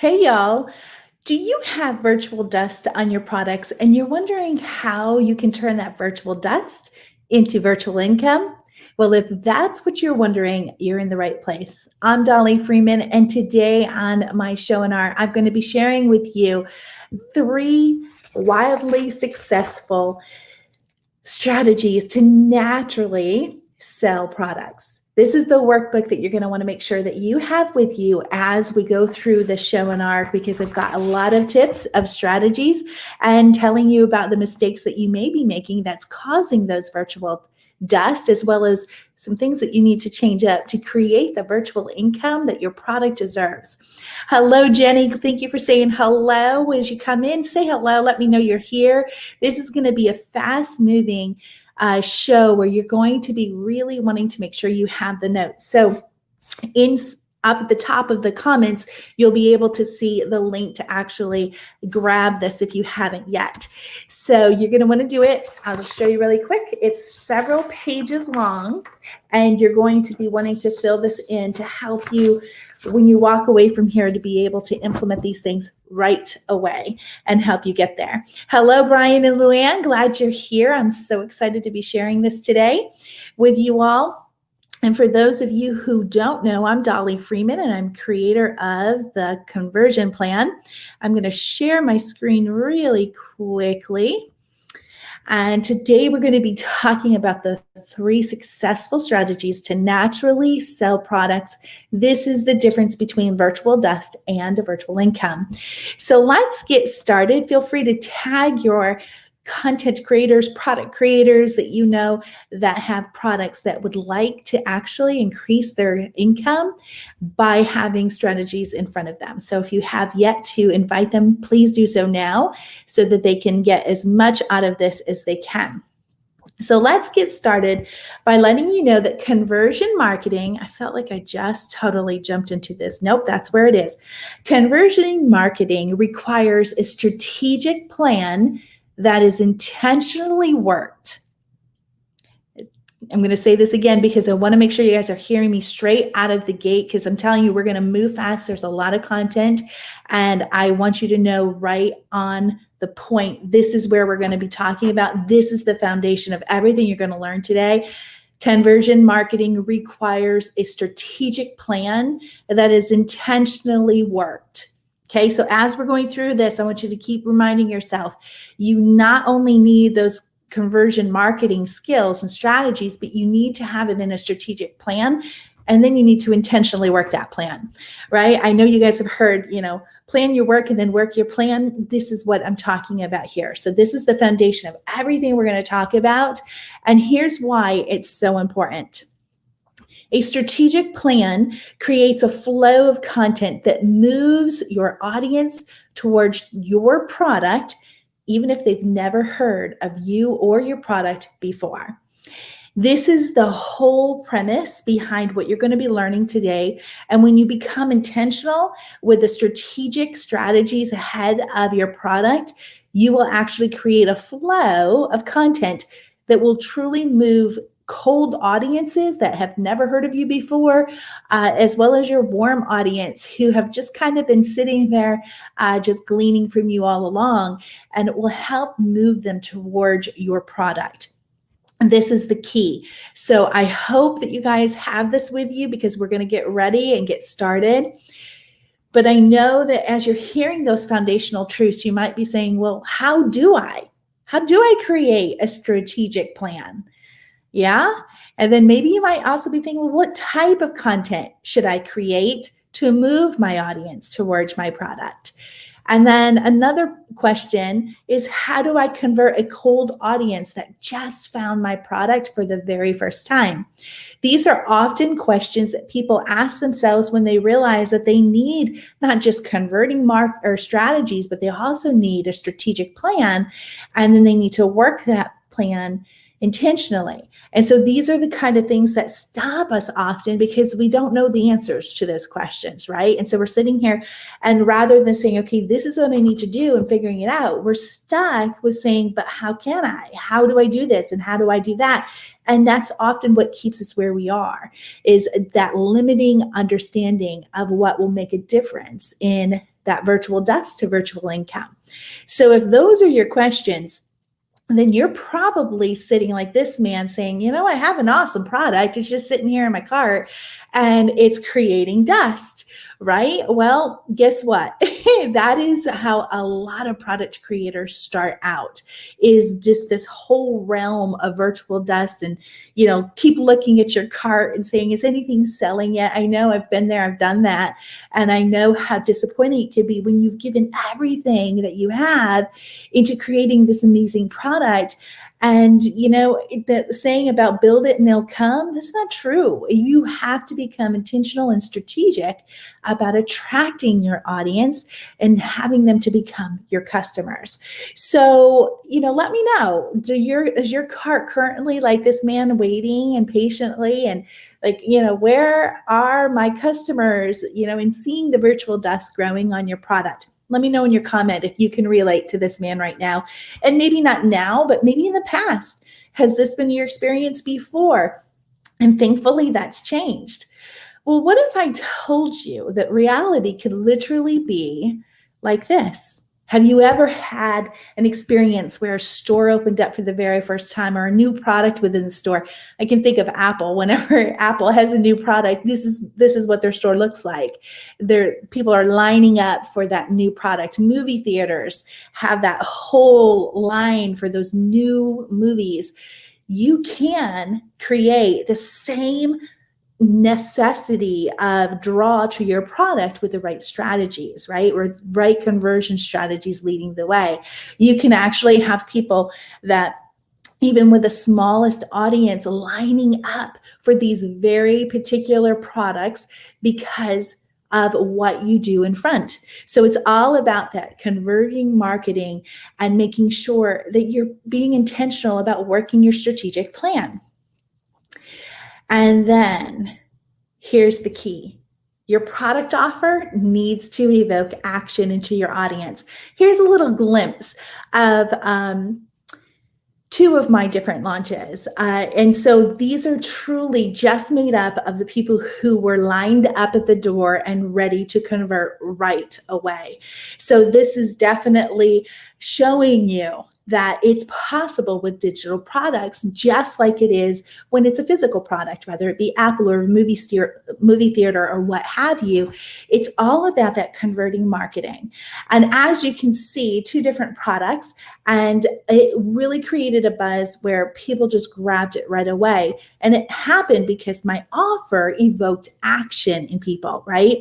Hey y'all, do you have virtual dust on your products and you're wondering how you can turn that virtual dust into virtual income? Well, if that's what you're wondering, you're in the right place. I'm Dollie Freeman, and today on my Showinar, I'm going to be sharing with you 3 wildly successful strategies to naturally sell products. This is the workbook that you're going to want to make sure that you have with you as we go through the Showinar, because I've got a lot of tips of strategies and telling you about the mistakes that you may be making that's causing those virtual dust, as well as some things that you need to change up to create the virtual income that your product deserves. Hello, Jenny. Thank you for saying hello. As you come in, say hello. Let me know you're here. This is going to be a fast-moving show where you're going to be really wanting to make sure you have the notes. So up at the top of the comments, you'll be able to see the link to actually grab this if you haven't yet. So you're going to want to do it. I'll show you really quick. It's several pages long, and you're going to be wanting to fill this in to help you when you walk away from here to be able to implement these things right away and help you get there. Hello, Brian and Luann. Glad you're here. I'm so excited to be sharing this today with you all. And for those of you who don't know, I'm Dollie Freeman, and I'm creator of the Conversion Plan. I'm going to share my screen really quickly. And today we're going to be talking about the 3 successful strategies to naturally sell products. This is the difference between virtual dust and a virtual income. So let's get started. Feel free to tag your content creators, product creators that you know that have products that would like to actually increase their income by having strategies in front of them. So if you have yet to invite them, please do so now so that they can get as much out of this as they can. So let's get started by letting you know that conversion marketing, I felt like I just totally jumped into this. Nope, that's where it is. Conversion marketing requires a strategic plan that is intentionally worked. I'm going to say this again because I want to make sure you guys are hearing me straight out of the gate, because I'm telling you, we're going to move fast. There's a lot of content, and I want you to know right on the point, this is where we're going to be talking about. This is the foundation of everything you're going to learn today. Conversion marketing requires a strategic plan that is intentionally worked. Okay, so as we're going through this, I want you to keep reminding yourself, you not only need those conversion marketing skills and strategies, but you need to have it in a strategic plan, and then you need to intentionally work that plan, right? I know you guys have heard, plan your work and then work your plan. This is what I'm talking about here. So this is the foundation of everything we're going to talk about, and here's why it's so important. A strategic plan creates a flow of content that moves your audience towards your product, even if they've never heard of you or your product before. This is the whole premise behind what you're going to be learning today. And when you become intentional with the strategic strategies ahead of your product, you will actually create a flow of content that will truly move cold audiences that have never heard of you before, as well as your warm audience who have just kind of been sitting there just gleaning from you all along, and it will help move them towards your product. And this is the key. So I hope that you guys have this with you, because we're going to get ready and get started. But I know that as you're hearing those foundational truths, you might be saying, well, how do I create a strategic plan? Yeah. And then maybe you might also be thinking, well, what type of content should I create to move my audience towards my product? And then another question is, how do I convert a cold audience that just found my product for the very first time? These are often questions that people ask themselves when they realize that they need not just converting strategies, but they also need a strategic plan. And then they need to work that plan intentionally. And so these are the kind of things that stop us often because we don't know the answers to those questions, right? And so we're sitting here, and rather than saying, okay, this is what I need to do and figuring it out, we're stuck with saying, but how can I? How do I do this? And how do I do that? And that's often what keeps us where we are, is that limiting understanding of what will make a difference in that virtual dust to virtual income. So if those are your questions, then you're probably sitting like this man saying, I have an awesome product. It's just sitting here in my cart and it's creating dust, right? Well, guess what? That is how a lot of product creators start out, is just this whole realm of virtual dust, and, keep looking at your cart and saying, is anything selling yet? I know, I've been there, I've done that. And I know how disappointing it could be when you've given everything that you have into creating this amazing product. And, the saying about build it and they'll come, that's not true. You have to become intentional and strategic about attracting your audience and having them to become your customers. So, let me know, is your cart currently like this man waiting and patiently and where are my customers, and seeing the virtual dust growing on your product? Let me know in your comment if you can relate to this man right now. And maybe not now, but maybe in the past. Has this been your experience before? And thankfully, that's changed. Well, what if I told you that reality could literally be like this? Have you ever had an experience where a store opened up for the very first time, or a new product within the store? I can think of Apple. Whenever Apple has a new product, this is what their store looks like. People are lining up for that new product. Movie theaters have that whole line for those new movies. You can create the same necessity of draw to your product with the right strategies, right? Or right conversion strategies leading the way. You can actually have people that, even with the smallest audience, lining up for these very particular products because of what you do in front. So it's all about that converting marketing and making sure that you're being intentional about working your strategic plan. And then here's the key. Your product offer needs to evoke action into your audience. Here's a little glimpse of two of my different launches. And so these are truly just made up of the people who were lined up at the door and ready to convert right away. So this is definitely showing you that it's possible with digital products, just like it is when it's a physical product, whether it be Apple or a movie theater or what have you. It's all about that converting marketing. And as you can see, two different products, and it really created a buzz where people just grabbed it right away. And it happened because my offer evoked action in people, right?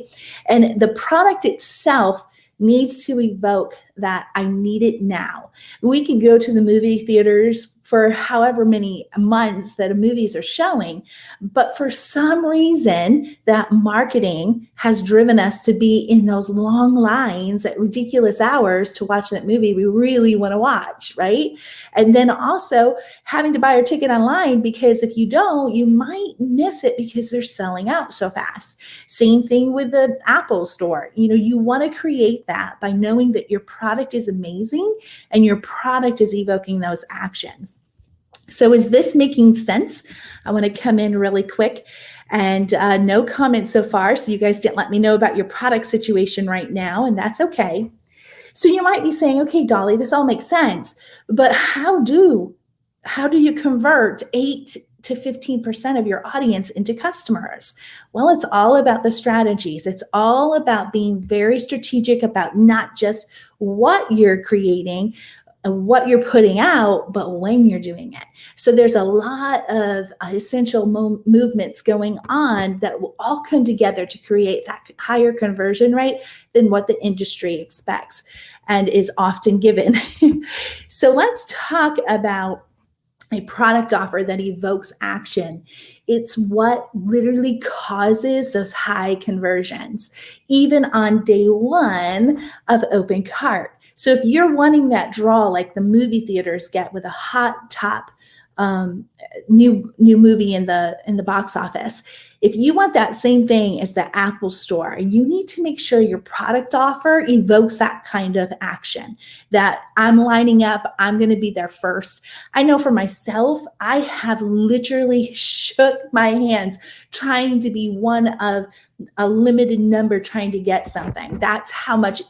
And the product itself needs to evoke that I need it now. We can go to the movie theaters for however many months that movies are showing, but for some reason that marketing has driven us to be in those long lines at ridiculous hours to watch that movie we really want to watch, right? And then also having to buy our ticket online, because if you don't, you might miss it because they're selling out so fast. Same thing with the Apple store. You want to create that by knowing that your product is amazing and your product is evoking those actions. So is this making sense? I want to come in really quick, and no comments so far. So you guys didn't let me know about your product situation right now, and that's okay. So you might be saying, okay, Dollie, this all makes sense, but how do you convert 8 to 15% of your audience into customers? Well, it's all about the strategies. It's all about being very strategic about not just what you're creating, what you're putting out, but when you're doing it. So there's a lot of essential movements going on that will all come together to create that higher conversion rate than what the industry expects and is often given. So let's talk about a product offer that evokes action. It's what literally causes those high conversions, even on day one of open cart. So if you're wanting that draw like the movie theaters get with a hot top new movie in the box office. If you want that same thing as the Apple Store, you need to make sure your product offer evokes that kind of action, that I'm lining up, I'm going to be there first. I know for myself, I have literally shook my hands trying to be one of a limited number trying to get something. That's how much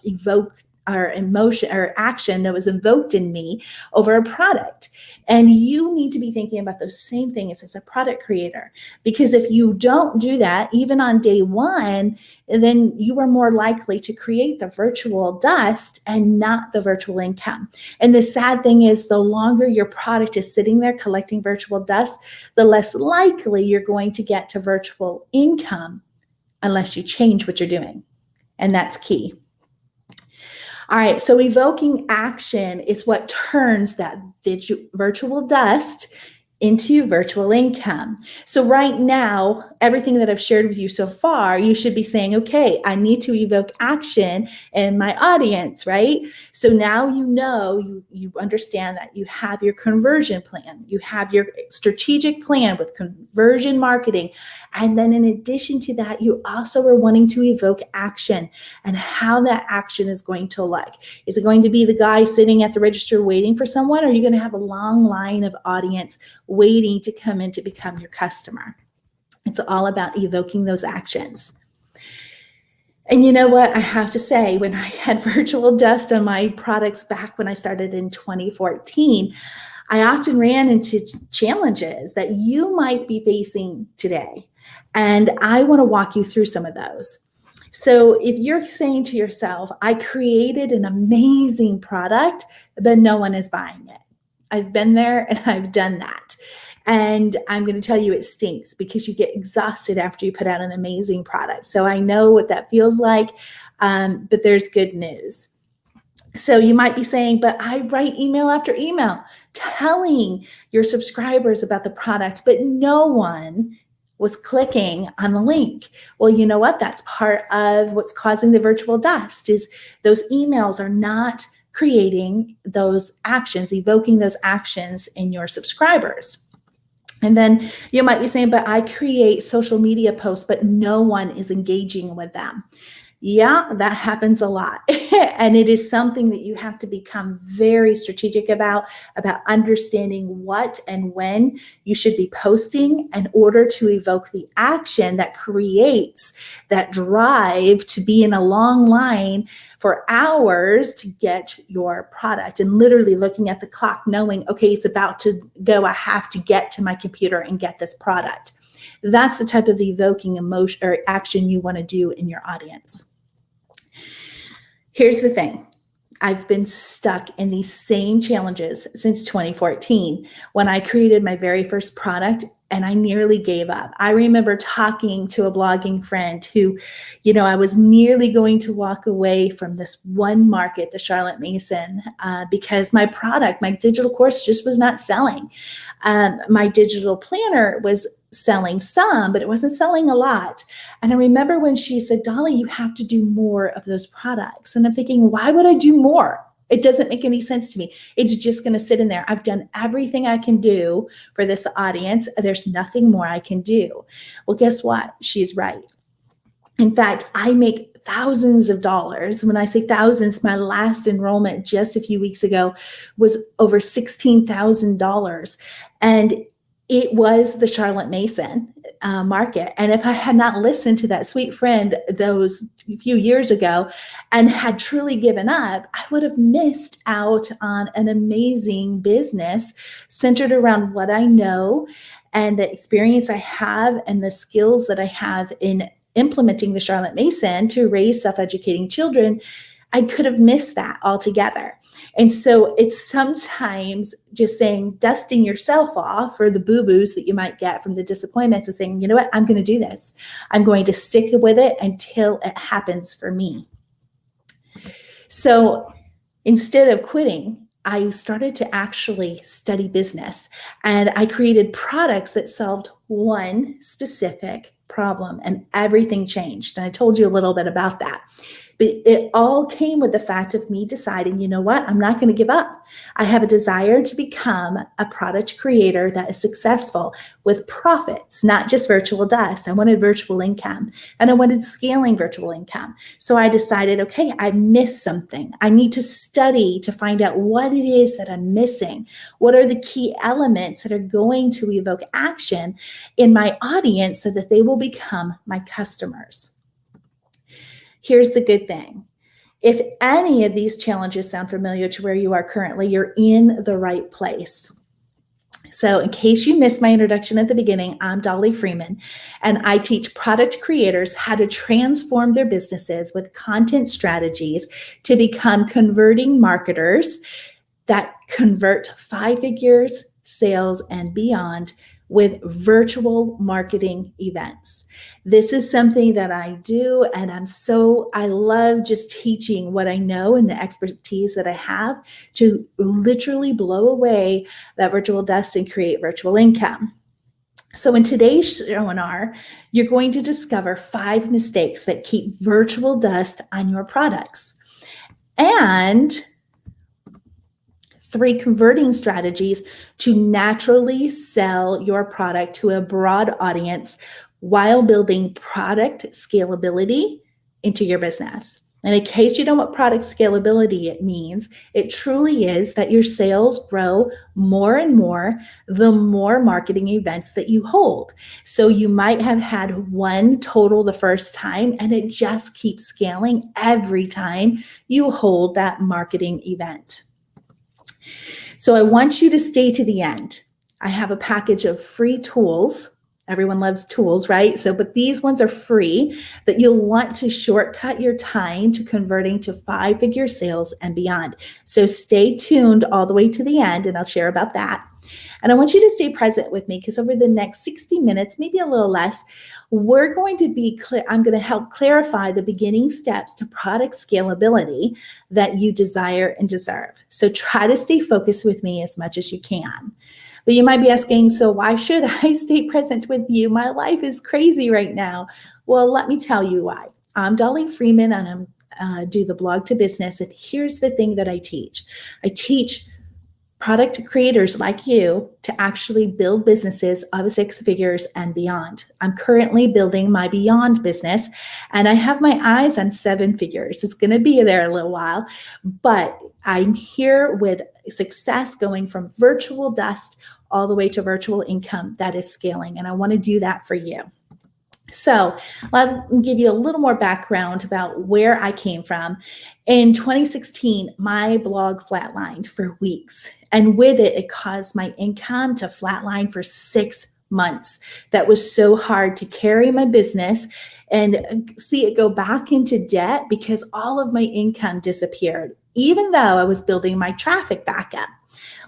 or emotion or action that was invoked in me over a product. And you need to be thinking about those same things as a product creator, because if you don't do that, even on day one, then you are more likely to create the virtual dust and not the virtual income. And the sad thing is, the longer your product is sitting there collecting virtual dust, the less likely you're going to get to virtual income unless you change what you're doing. And that's key. All right, so evoking action is what turns that virtual dust into virtual income. So right now, everything that I've shared with you so far, you should be saying, okay, I need to evoke action in my audience, right? So now you understand that you have your conversion plan, you have your strategic plan with conversion marketing. And then in addition to that, you also are wanting to evoke action and how that action is going to look. Is it going to be the guy sitting at the register waiting for someone? Or are you going to have a long line of audience waiting to come in to become your customer? It's all about evoking those actions. And you know what? I have to say, when I had virtual dust on my products back when I started in 2014, I often ran into challenges that you might be facing today. And I want to walk you through some of those. So if you're saying to yourself, I created an amazing product, but no one is buying it. I've been there and I've done that. And I'm going to tell you it stinks, because you get exhausted after you put out an amazing product. So I know what that feels like, but there's good news. So you might be saying, but I write email after email telling your subscribers about the product, but no one was clicking on the link. Well, you know what? That's part of what's causing the virtual dust, is those emails are not creating those actions, evoking those actions in your subscribers. And then you might be saying, but I create social media posts, but no one is engaging with them. Yeah, that happens a lot. And it is something that you have to become very strategic about understanding what and when you should be posting in order to evoke the action that creates that drive to be in a long line for hours to get your product, and literally looking at the clock, knowing, okay, it's about to go. I have to get to my computer and get this product. That's the type of evoking emotion or action you want to do in your audience. Here's the thing. I've been stuck in these same challenges since 2014 when I created my very first product, and I nearly gave up. I remember talking to a blogging friend who, I was nearly going to walk away from this one market, the Charlotte Mason, because my product, my digital course just was not selling. My digital planner was selling some, but it wasn't selling a lot. And I remember when she said, Dollie, you have to do more of those products. And I'm thinking, why would I do more? It doesn't make any sense to me. It's just going to sit in there. I've done everything I can do for this audience. There's nothing more I can do. Well, guess what? She's right. In fact, I make thousands of dollars. When I say thousands, my last enrollment just a few weeks ago was over $16,000. And it was the Charlotte Mason market. And if I had not listened to that sweet friend those few years ago and had truly given up, I would have missed out on an amazing business centered around what I know and the experience I have and the skills that I have in implementing the Charlotte Mason to raise self-educating children. I could have missed that altogether. And so it's sometimes just dusting yourself off for the boo-boos that you might get from the disappointments and saying, you know what, I'm going to do this. I'm going to stick with it until it happens for me. So instead of quitting, I started to actually study business, and I created products that solved one specific problem, and everything changed. And I told you a little bit about that. But it all came with the fact of me deciding, you know what, I'm not going to give up. I have a desire to become a product creator that is successful with profits, not just virtual dust. I wanted virtual income, and I wanted scaling virtual income. So I decided, okay, I missed something. I need to study to find out what it is that I'm missing. What are the key elements that are going to evoke action in my audience so that they will become my customers? Here's the good thing. If any of these challenges sound familiar to where you are currently, you're in the right place. So in case you missed my introduction at the beginning, I'm Dollie Freeman, and I teach product creators how to transform their businesses with content strategies to become converting marketers that convert 5 figures, sales, and beyond with virtual marketing events. This is something that I do, and I love just teaching what I know and the expertise that I have to literally blow away that virtual dust and create virtual income. So in today's Showinar, you're going to discover 5 mistakes that keep virtual dust on your products, and 3 converting strategies to naturally sell your product to a broad audience while building product scalability into your business. And in case you know what product scalability it means, it truly is that your sales grow more and more the more marketing events that you hold. So you might have had one total the first time, and it just keeps scaling every time you hold that marketing event. So I want you to stay to the end. I have a package of free tools. Everyone loves tools, right? But these ones are free that you'll want to shortcut your time to converting to 5-figure sales and beyond. So stay tuned all the way to the end, and I'll share about that. And I want you to stay present with me, because over the next 60 minutes, maybe a little less, we're going to be clear. I'm going to help clarify the beginning steps to product scalability that you desire and deserve. So try to stay focused with me as much as you can. But you might be asking, so why should I stay present with you? My life is crazy right now. Well, let me tell you why. I'm Dollie Freeman, and I do the blog to business. And here's the thing that I teach. I teach product creators like you to actually build businesses of 6 figures and beyond. I'm currently building my Beyond business, and I have my eyes on 7 figures. It's going to be there a little while, but I'm here with success going from virtual dust all the way to virtual income that is scaling, and I want to do that for you. So let me give you a little more background about where I came from. In 2016, my blog flatlined for weeks, and with it, it caused my income to flatline for 6 months. That was so hard to carry my business and see it go back into debt because all of my income disappeared, even though I was building my traffic back up.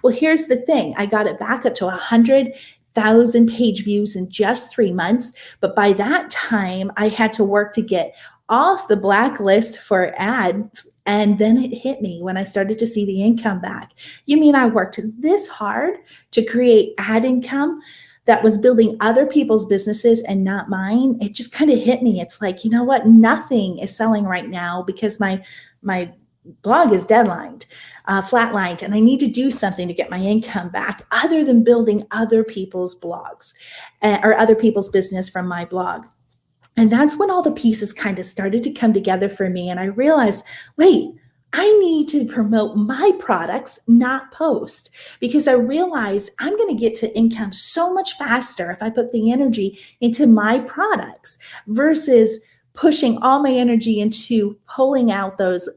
Well, here's the thing. I got it back up to 100,000 page views in just 3 months. But by that time, I had to work to get off the blacklist for ads. And then it hit me when I started to see the income back. You mean I worked this hard to create ad income that was building other people's businesses and not mine? It just kind of hit me. It's like, you know what? Nothing is selling right now because my blog is flatlined, and I need to do something to get my income back other than building other people's blogs or other people's business from my blog. And that's when all the pieces kind of started to come together for me. And I realized, wait, I need to promote my products, not post, because I realized I'm going to get to income so much faster if I put the energy into my products versus pushing all my energy into pulling out those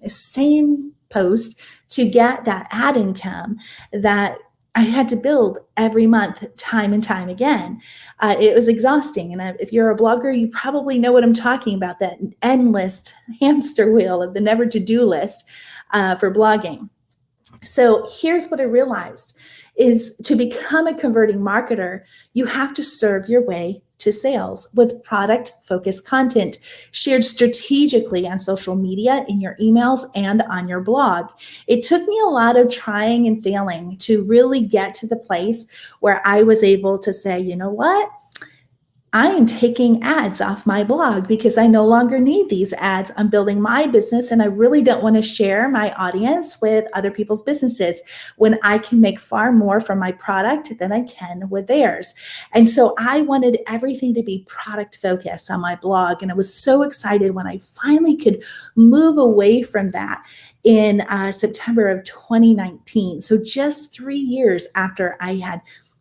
same posts to get that ad income that I had to build every month, time and time again. It was exhausting. And if you're a blogger, you probably know what I'm talking about, that endless hamster wheel of the never to-do list for blogging. So here's what I realized is to become a converting marketer, you have to serve your way to sales with product-focused content shared strategically on social media, in your emails, and on your blog. It took me a lot of trying and failing to really get to the place where I was able to say, you know what? I am taking ads off my blog because I no longer need these ads. I'm building my business, and I really don't want to share my audience with other people's businesses when I can make far more from my product than I can with theirs. And so I wanted everything to be product focused on my blog. And I was so excited when I finally could move away from that in September of 2019. So just 3 years after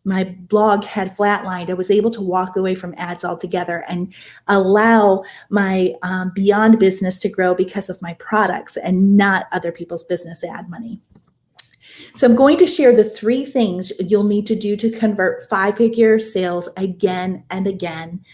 my blog had flatlined, I was able to walk away from ads altogether and allow my Beyond business to grow because of my products and not other people's business ad money. So I'm going to share the 3 things you'll need to do to convert 5-figure sales again and again.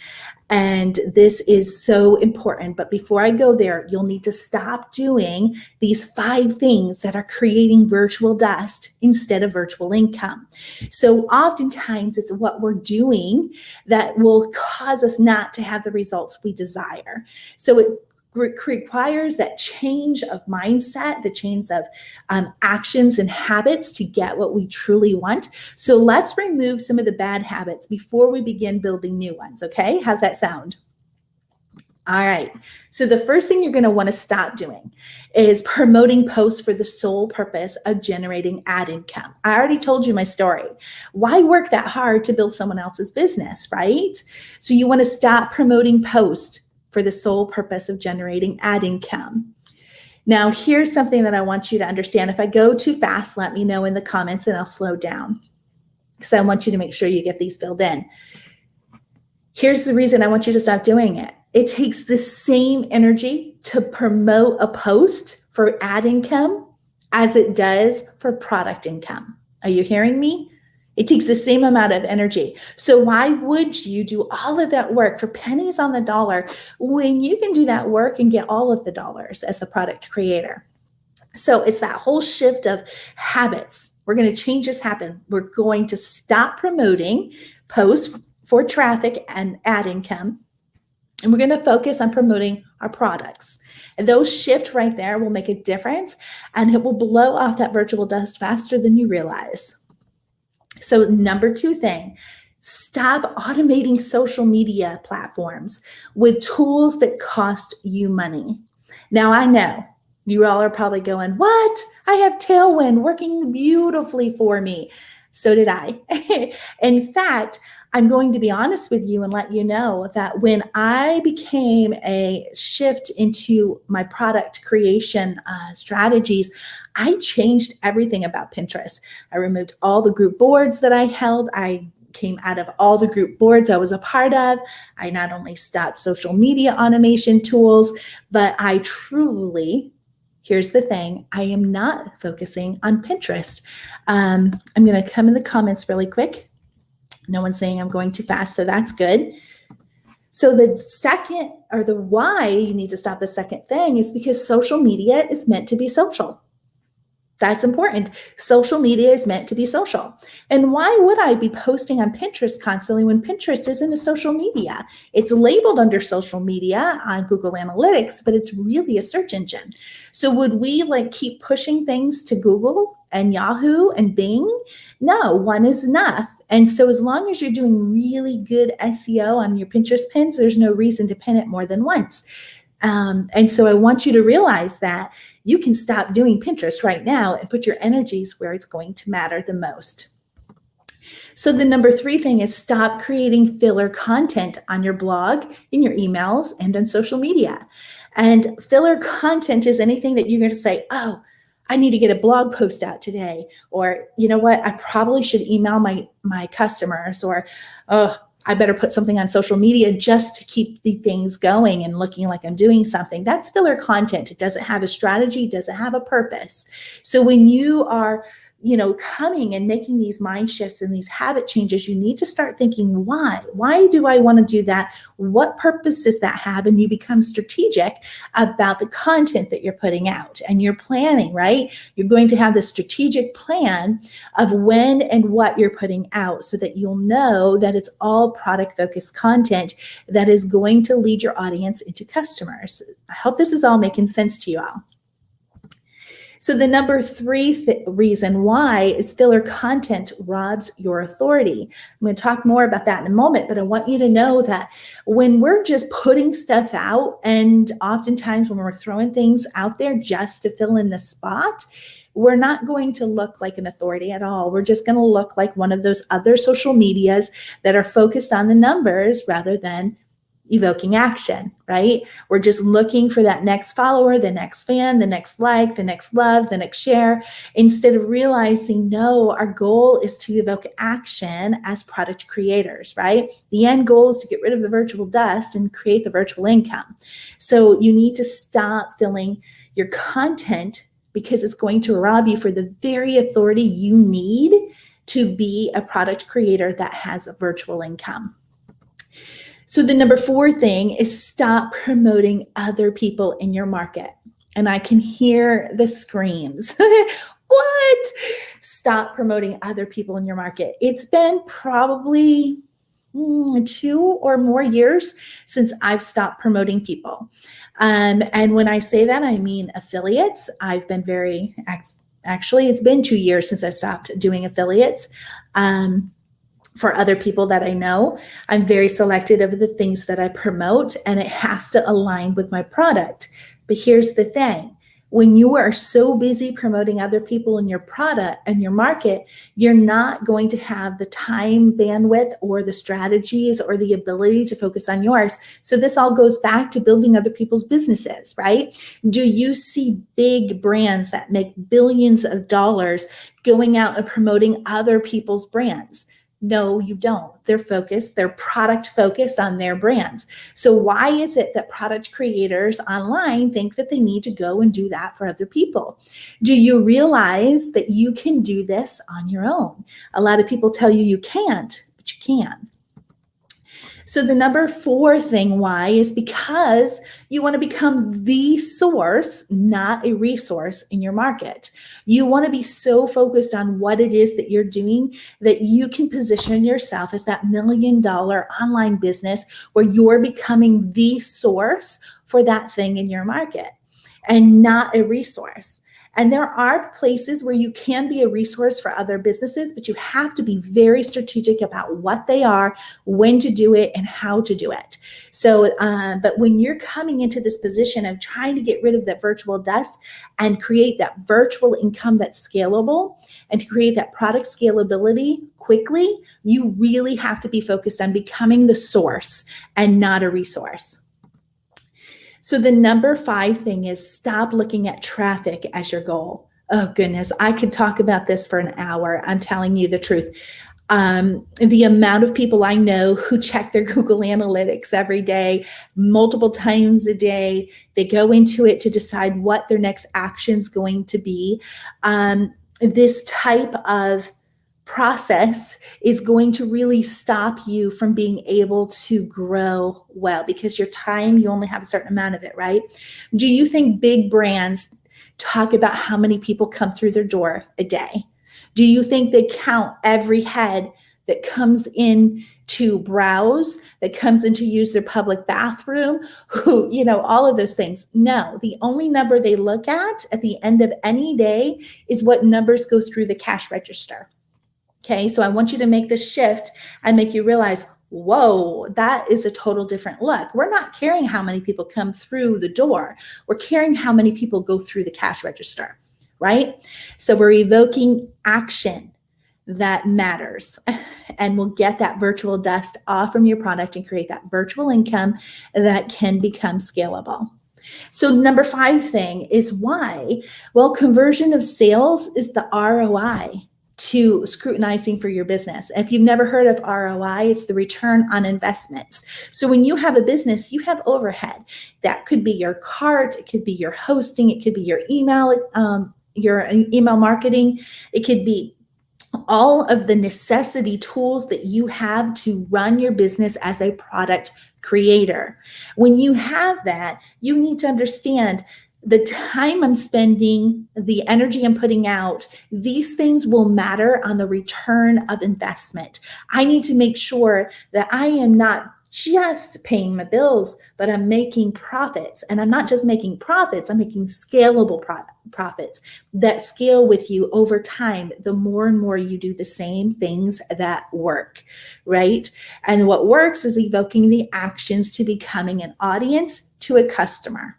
And this is so important. But before I go there, you'll need to stop doing these 5 things that are creating virtual dust instead of virtual income. So oftentimes it's what we're doing that will cause us not to have the results we desire. So it requires that change of mindset, the change of actions and habits to get what we truly want. So let's remove some of the bad habits before we begin building new ones. Okay, how's that sound? All right. So the first thing you're going to want to stop doing is promoting posts for the sole purpose of generating ad income. I already told you my story. Why work that hard to build someone else's business, right? So you want to stop promoting posts for the sole purpose of generating ad income. Now, here's something that I want you to understand. If I go too fast, let me know in the comments and I'll slow down because I want you to make sure you get these filled in. Here's the reason I want you to stop doing it. It takes the same energy to promote a post for ad income as it does for product income. Are you hearing me? It takes the same amount of energy. So why would you do all of that work for pennies on the dollar when you can do that work and get all of the dollars as the product creator? So it's that whole shift of habits. We're going to change this habit. We're going to stop promoting posts for traffic and ad income. And we're going to focus on promoting our products. And those shift right there will make a difference, and it will blow off that virtual dust faster than you realize. So number 2 thing, stop automating social media platforms with tools that cost you money. Now I know you all are probably going, what? I have Tailwind working beautifully for me. So did I. In fact, I'm going to be honest with you and let you know that when I became a shift into my product creation strategies, I changed everything about Pinterest. I removed all the group boards that I held. I came out of all the group boards I was a part of. I not only stopped social media automation tools, but I truly, here's the thing, I am not focusing on Pinterest. I'm going to come in the comments really quick. No one's saying I'm going too fast, so that's good. So the second, or the why you need to stop the second thing is because social media is meant to be social. That's important. Social media is meant to be social. And why would I be posting on Pinterest constantly when Pinterest isn't a social media? It's labeled under social media on Google Analytics, but it's really a search engine. So would we keep pushing things to Google and Yahoo and Bing? No, one is enough. And so as long as you're doing really good SEO on your Pinterest pins, there's no reason to pin it more than once. And so I want you to realize that you can stop doing Pinterest right now and put your energies where it's going to matter the most. So the number 3 thing is stop creating filler content on your blog, in your emails, and on social media. And filler content is anything that you're going to say, oh, I need to get a blog post out today. Or, you know what, I probably should email my customers. Or, oh, I better put something on social media just to keep the things going and looking like I'm doing something. That's filler content. It doesn't have a strategy, doesn't have a purpose. So when you are coming and making these mind shifts and these habit changes, you need to start thinking, why do I want to do that? What purpose does that have? And you become strategic about the content that you're putting out, and you're planning, right? You're going to have this strategic plan of when and what you're putting out, so that you'll know that it's all product focused content that is going to lead your audience into customers. I hope this is all making sense to you all. So the number 3 reason why is filler content robs your authority. I'm going to talk more about that in a moment, but I want you to know that when we're just putting stuff out, and oftentimes when we're throwing things out there just to fill in the spot, we're not going to look like an authority at all. We're just going to look like one of those other social medias that are focused on the numbers rather than evoking action, right? We're just looking for that next follower, the next fan, the next like, the next love, the next share, instead of realizing, no, our goal is to evoke action as product creators, right? The end goal is to get rid of the virtual dust and create the virtual income. So you need to stop filling your content, because it's going to rob you for the very authority you need to be a product creator that has a virtual income. So the number 4 thing is stop promoting other people in your market. And I can hear the screams. What? Stop promoting other people in your market. It's been probably 2 or more years since I've stopped promoting people. And when I say that, I mean affiliates. I've been actually, it's been 2 years since I've stopped doing affiliates. For other people that I know, I'm very selective of the things that I promote, and it has to align with my product. But here's the thing. When you are so busy promoting other people in your product and your market, you're not going to have the time bandwidth or the strategies or the ability to focus on yours. So this all goes back to building other people's businesses, right? Do you see big brands that make billions of dollars going out and promoting other people's brands? No, you don't. They're product focused on their brands. So why is it that product creators online think that they need to go and do that for other people? Do you realize that you can do this on your own? A lot of people tell you can't, but you can. So the number 4 thing why is because you want to become the source, not a resource in your market. You want to be so focused on what it is that you're doing that you can position yourself as that $1 million online business where you're becoming the source for that thing in your market and not a resource. And there are places where you can be a resource for other businesses, but you have to be very strategic about what they are, when to do it, and how to do it. So, but when you're coming into this position of trying to get rid of that virtual dust and create that virtual income that's scalable, and to create that product scalability quickly, you really have to be focused on becoming the source and not a resource. So the number 5 thing is stop looking at traffic as your goal. Oh goodness, I could talk about this for an hour. I'm telling you the truth. The amount of people I know who check their Google Analytics every day, multiple times a day, they go into it to decide what their next action is going to be. This type of process is going to really stop you from being able to grow well, because your time, you only have a certain amount of it, right? Do you think big brands talk about how many people come through their door a day? Do you think they count every head that comes in to browse, that comes in to use their public bathroom, who, all of those things? No, the only number they look at the end of any day is what numbers go through the cash register. Okay, so I want you to make this shift and make you realize, whoa, that is a total different look. We're not caring how many people come through the door. We're caring how many people go through the cash register, right? So we're evoking action that matters, and we'll get that virtual dust off from your product and create that virtual income that can become scalable. So number 5 thing is why? Well, conversion of sales is the ROI to scrutinizing for your business. If you've never heard of ROI, it's the return on investments. So when you have a business, you have overhead. That could be your cart, it could be your hosting, it could be your email your email marketing. It could be all of the necessity tools that you have to run your business as a product creator. When you have that, you need to understand the time I'm spending, the energy I'm putting out, these things will matter on the return of investment. I need to make sure that I am not just paying my bills, but I'm making profits. And I'm not just making profits, I'm making scalable profits that scale with you over time. The more and more you do the same things that work, right? And what works is evoking the actions to becoming an audience to a customer.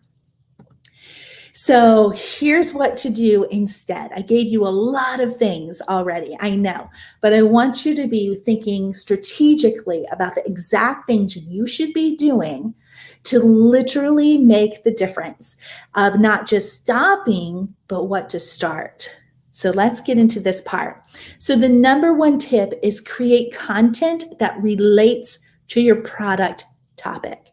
So here's what to do instead. I gave you a lot of things already, I know, but I want you to be thinking strategically about the exact things you should be doing to literally make the difference of not just stopping, but what to start. So let's get into this part. So the number one tip is create content that relates to your product topic.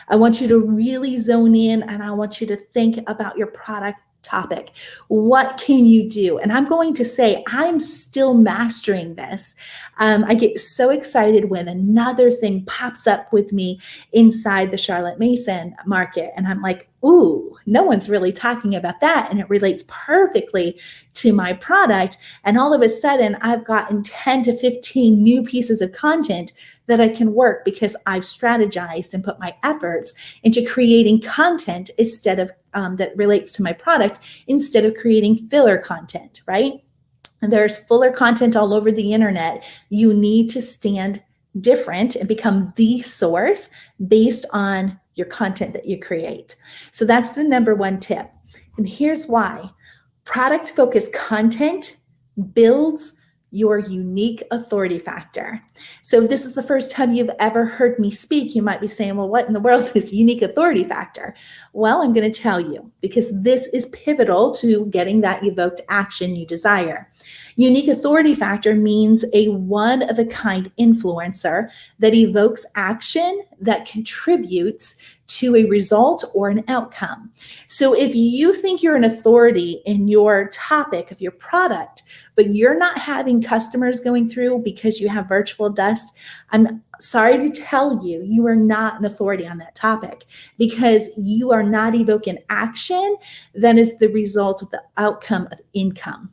I want you to really zone in and I want you to think about your product topic. What can you do? And I'm going to say, I'm still mastering this. I get so excited when another thing pops up with me inside the Charlotte Mason market. And I'm like, ooh, no one's really talking about that. And it relates perfectly to my product. And all of a sudden, I've gotten 10 to 15 new pieces of content that I can work because I've strategized and put my efforts into creating content instead of that relates to my product instead of creating filler content, right? And there's filler content all over the internet. You need to stand different and become the source based on your content that you create. So that's the number one tip. And here's why. Product focused content builds your unique authority factor. So if this is the first time you've ever heard me speak, you might be saying, well, what in the world is unique authority factor? Well, I'm going to tell you because this is pivotal to getting that evoked action you desire. Unique authority factor means a one-of-a-kind influencer that evokes action that contributes to a result or an outcome. So if you think you're an authority in your topic of your product, but you're not having customers going through because you have virtual dust, I'm sorry to tell you, you are not an authority on that topic because you are not evoking action that is the result of the outcome of income.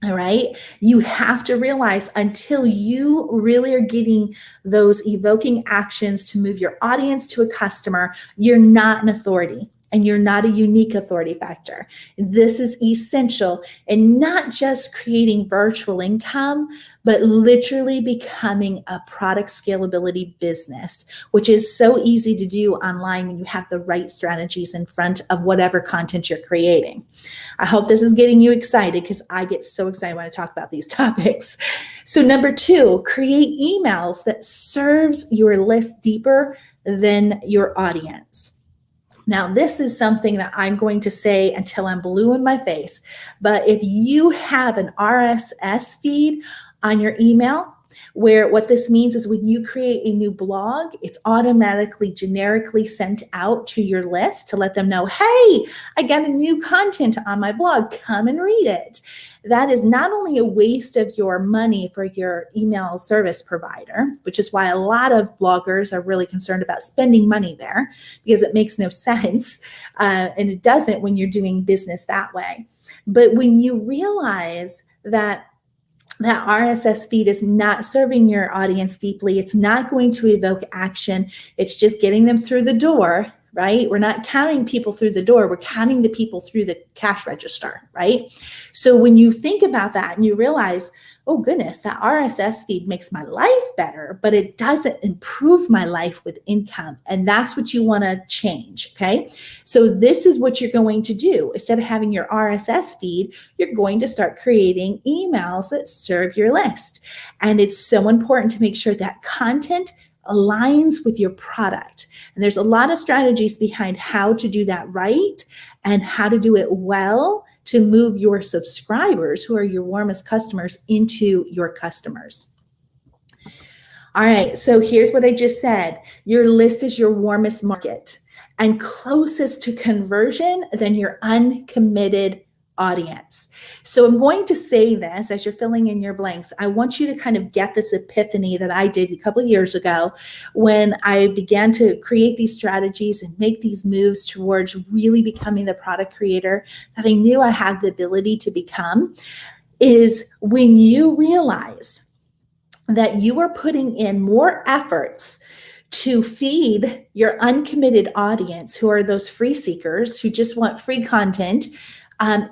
All right. You have to realize until you really are getting those evoking actions to move your audience to a customer, you're not an authority and you're not a unique authority factor. This is essential in not just creating virtual income, but literally becoming a product scalability business, which is so easy to do online when you have the right strategies in front of whatever content you're creating. I hope this is getting you excited because I get so excited when I talk about these topics. So number two, create emails that serves your list deeper than your audience. Now, this is something that I'm going to say until I'm blue in my face, but if you have an RSS feed on your email, where what this means is when you create a new blog, it's automatically generically sent out to your list to let them know, hey, I got a new content on my blog, come and read it. That is not only a waste of your money for your email service provider, which is why a lot of bloggers are really concerned about spending money there because it makes no sense. And it doesn't when you're doing business that way. But when you realize that RSS feed is not serving your audience deeply, it's not going to evoke action, it's just getting them through the door, right? We're not counting people through the door, we're counting the people through the cash register, right? So when you think about that and you realize, oh goodness, that RSS feed makes my life better, but it doesn't improve my life with income. And that's what you want to change, okay? So this is what you're going to do. Instead of having your RSS feed, you're going to start creating emails that serve your list. And it's so important to make sure that content aligns with your product. And there's a lot of strategies behind how to do that right and how to do it well to move your subscribers, who are your warmest customers, into your customers. All right, so here's what I just said. Your list is your warmest market and closest to conversion than your uncommitted audience. So I'm going to say this as you're filling in your blanks. I want you to kind of get this epiphany that I did a couple of years ago when I began to create these strategies and make these moves towards really becoming the product creator that I knew I had the ability to become, is when you realize that you are putting in more efforts to feed your uncommitted audience, who are those free seekers who just want free content.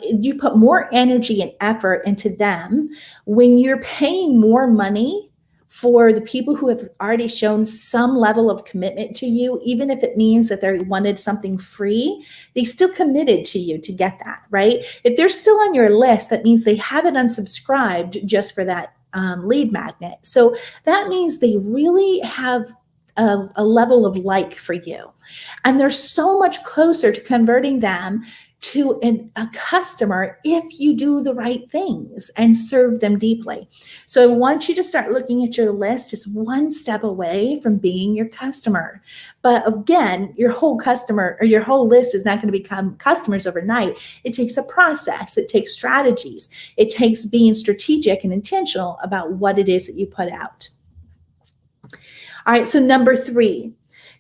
You put more energy and effort into them when you're paying more money for the people who have already shown some level of commitment to you. Even if it means that they wanted something free, they still committed to you to get that, right? If they're still on your list, that means they haven't unsubscribed just for that lead magnet. So that means they really have a level of like for you. And they're so much closer to converting them to a customer if you do the right things and serve them deeply. So I want you to start looking at your list as one step away from being your customer. But again, your whole customer or your whole list is not going to become customers overnight. It takes a process. It takes strategies. It takes being strategic and intentional about what it is that you put out. All right, so number 3,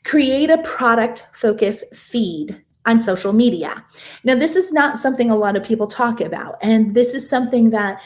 create a product focus feed on social media. Now, this is not something a lot of people talk about, and this is something that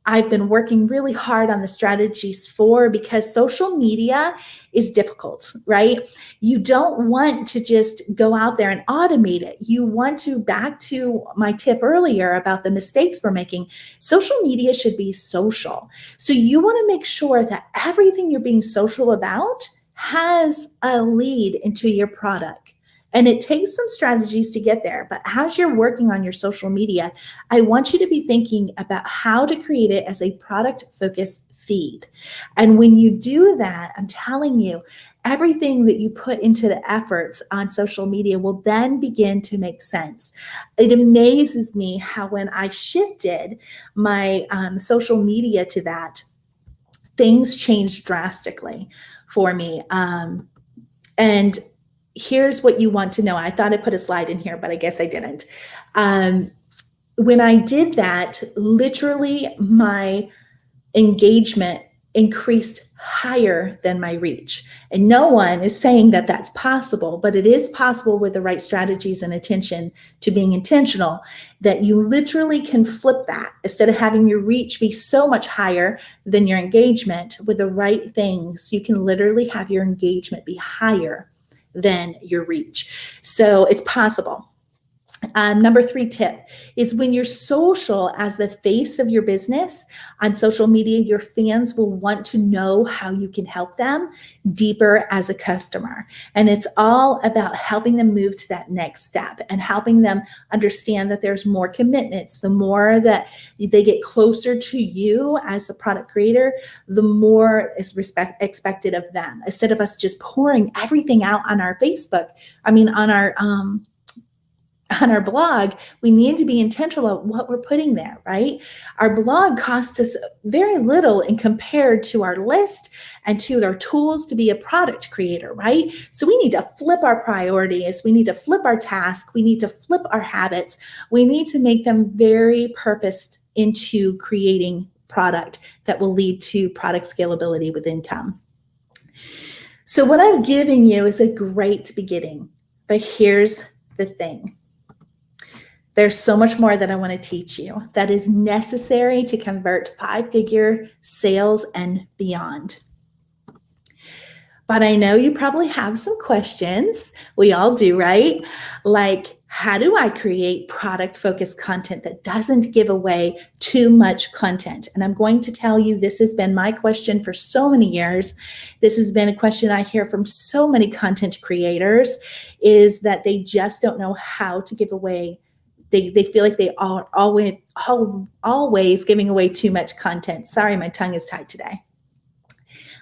I've been working really hard on the strategies for, because social media is difficult, right? You don't want to just go out there and automate it. You want to, back to my tip earlier about the mistakes we're making, social media should be social. So you want to make sure that everything you're being social about has a lead into your product. And it takes some strategies to get there. But as you're working on your social media, I want you to be thinking about how to create it as a product-focused feed. And when you do that, I'm telling you, everything that you put into the efforts on social media will then begin to make sense. It amazes me how when I shifted my social media to that, things changed drastically for me. And here's what you want to know. I thought I put a slide in here, but I guess I didn't. When I did that, literally my engagement increased higher than my reach. And no one is saying that that's possible, but it is possible with the right strategies and attention to being intentional, that you literally can flip that. Instead of having your reach be so much higher than your engagement, with the right things, you can literally have your engagement be higher than your reach. So it's possible. Number 3 tip is, when you're social as the face of your business on social media, your fans will want to know how you can help them deeper as a customer. And it's all about helping them move to that next step and helping them understand that there's more commitments. The more that they get closer to you as the product creator, the more is expected of them. Instead of us just pouring everything out on our Facebook, on our blog, we need to be intentional about what we're putting there, right? Our blog costs us very little in compared to our list and to our tools to be a product creator, right? So we need to flip our priorities. We need to flip our task. We need to flip our habits. We need to make them very purposed into creating product that will lead to product scalability with income. So what I'm giving you is a great beginning, but here's the thing. There's so much more that I want to teach you that is necessary to convert 5-figure sales and beyond. But I know you probably have some questions. We all do, right? Like, how do I create product-focused content that doesn't give away too much content? And I'm going to tell you, this has been my question for so many years. This has been a question I hear from so many content creators, is that they just don't know how to give away. They feel like they are always giving away too much content. Sorry, my tongue is tied today.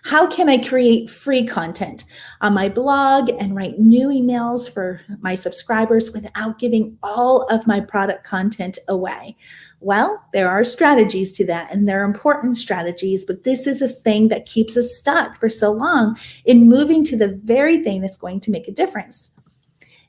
How can I create free content on my blog and write new emails for my subscribers without giving all of my product content away? Well, there are strategies to that, and they're important strategies, but this is a thing that keeps us stuck for so long in moving to the very thing that's going to make a difference.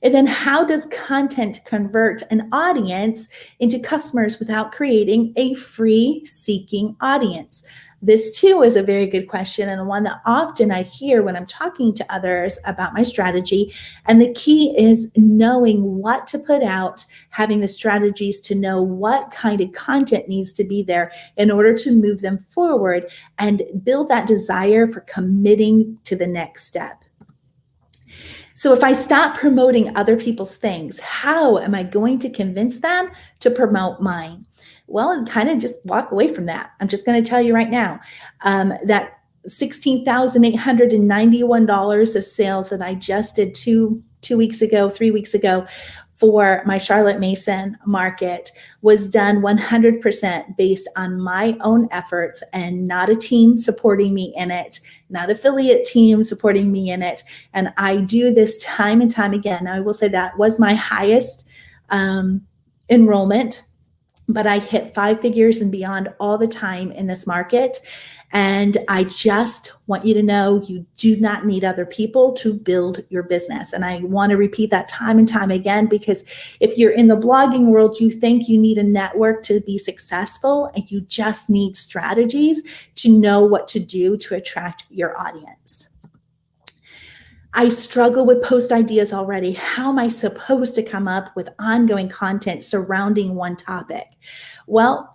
And then how does content convert an audience into customers without creating a free seeking audience? This too is a very good question, and one that often I hear when I'm talking to others about my strategy. And the key is knowing what to put out, having the strategies to know what kind of content needs to be there in order to move them forward and build that desire for committing to the next step. So if I stop promoting other people's things, how am I going to convince them to promote mine? Well, kind of just walk away from that. I'm just going to tell you right now that $16,891 of sales that I just did 3 weeks ago for my Charlotte Mason market was done 100% based on my own efforts and not a team supporting me in it, not affiliate team supporting me in it. And I do this time and time again. I will say that was my highest enrollment, but I hit 5 figures and beyond all the time in this market. And I just want you to know you do not need other people to build your business. And I want to repeat that time and time again, because if you're in the blogging world, you think you need a network to be successful, and you just need strategies to know what to do to attract your audience. I struggle with post ideas already. How am I supposed to come up with ongoing content surrounding one topic? Well,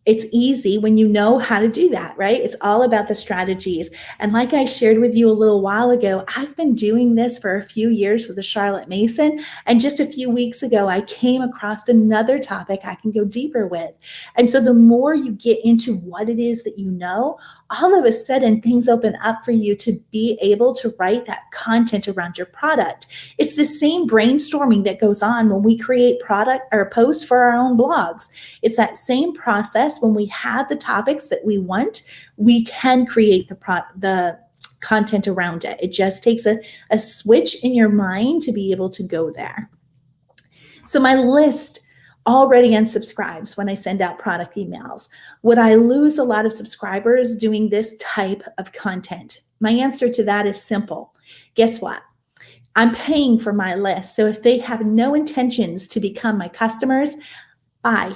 it's easy when you know how to do that, right? It's all about the strategies. And like I shared with you a little while ago, I've been doing this for a few years with the Charlotte Mason. And just a few weeks ago, I came across another topic I can go deeper with. And so the more you get into what it is that you know, all of a sudden things open up for you to be able to write that content around your product. It's the same brainstorming that goes on when we create product or posts for our own blogs. It's that same process. When we have the topics that we want, we can create the content around it. It just takes a switch in your mind to be able to go there. So my list already unsubscribes when I send out product emails. Would I lose a lot of subscribers doing this type of content? My answer to that is simple. Guess what? I'm paying for my list. So if they have no intentions to become my customers, bye.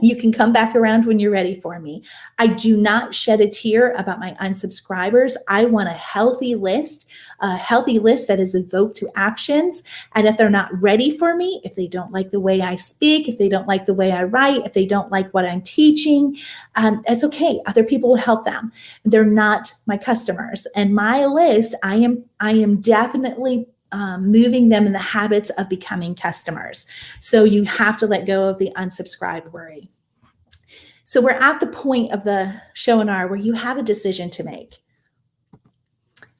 You can come back around when you're ready for me. I do not shed a tear about my unsubscribers. I want a healthy list that is evoked to actions. And if they're not ready for me, if they don't like the way I speak, if they don't like the way I write, if they don't like what I'm teaching, it's okay. Other people will help them. They're not my customers. And my list, I am definitely moving them in the habits of becoming customers. So you have to let go of the unsubscribe worry. So we're at the point of the Showinar where you have a decision to make.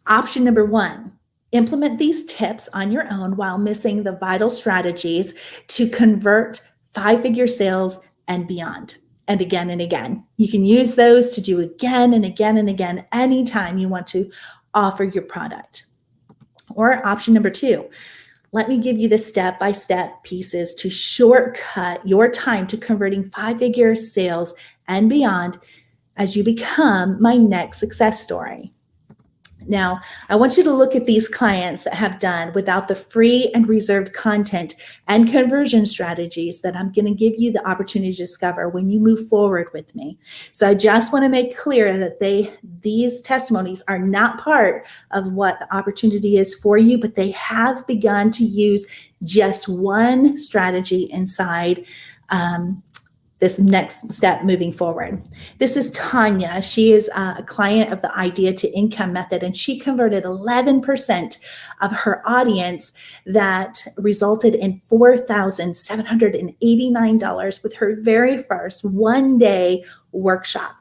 Option number 1, implement these tips on your own while missing the vital strategies to convert 5-figure sales and beyond. And again and again. You can use those to do again and again and again anytime you want to offer your product. Or option number 2, let me give you the step-by-step pieces to shortcut your time to converting 5-figure sales and beyond as you become my next success story. Now, I want you to look at these clients that have done without the free and reserved content and conversion strategies that I'm going to give you the opportunity to discover when you move forward with me. So I just want to make clear that these testimonies are not part of what the opportunity is for you, but they have begun to use just one strategy inside this next step moving forward. This is Tanya. She is a client of the Idea to Income method, and she converted 11% of her audience that resulted in $4,789 with her very first one-day workshop.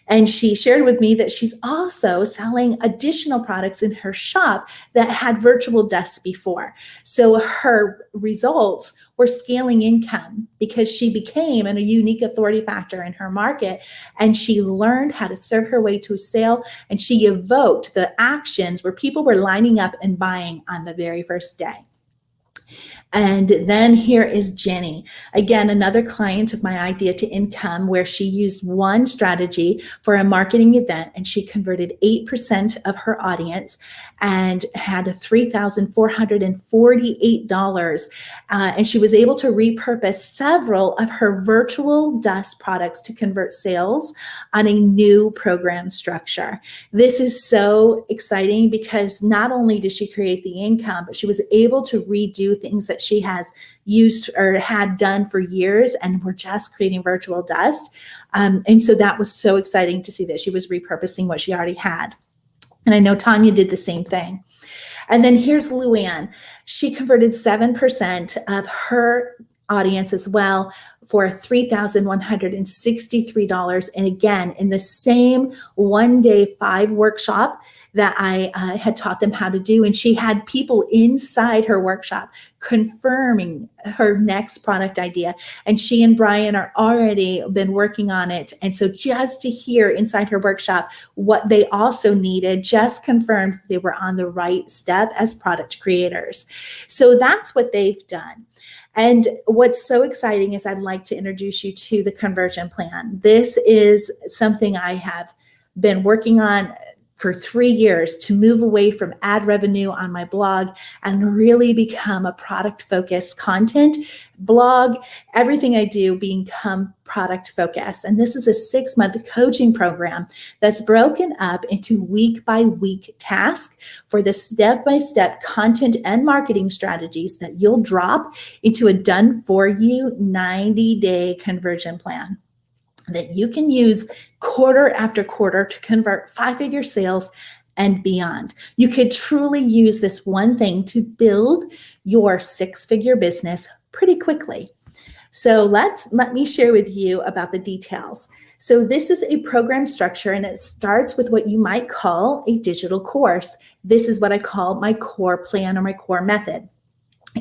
And she shared with me that she's also selling additional products in her shop that had virtual desks before. So her results were scaling income because she became a unique authority factor in her market, and she learned how to serve her way to a sale, and she evoked the actions where people were lining up and buying on the very first day. And then here is Jenny. Again, another client of my idea to income, where she used one strategy for a marketing event and she converted 8% of her audience and had $3,448. And she was able to repurpose several of her virtual dust products to convert sales on a new program structure. This is so exciting because not only did she create the income, but she was able to redo things that she has used or had done for years and were just creating virtual dust. And so that was so exciting to see that she was repurposing what she already had. And I know Tanya did the same thing. And then here's Luann. She converted 7% of her audience as well for $3,163. And again, in the same 1-day 5 workshop that I had taught them how to do. And she had people inside her workshop confirming her next product idea. And she and Brian are already been working on it. And so just to hear inside her workshop what they also needed just confirmed they were on the right step as product creators. So that's what they've done. And what's so exciting is I'd like to introduce you to the conversion plan. This is something I have been working on for 3 years to move away from ad revenue on my blog and really become a product-focused content blog. Everything I do become product-focused. And this is a 6-month coaching program that's broken up into week-by-week tasks for the step-by-step content and marketing strategies that you'll drop into a done-for-you 90-day conversion plan that you can use quarter after quarter to convert 5-figure sales and beyond. You could truly use this one thing to build your 6-figure business pretty quickly. So let me share with you about the details. So this is a program structure, and it starts with what you might call a digital course. This is what I call my core plan or my core method.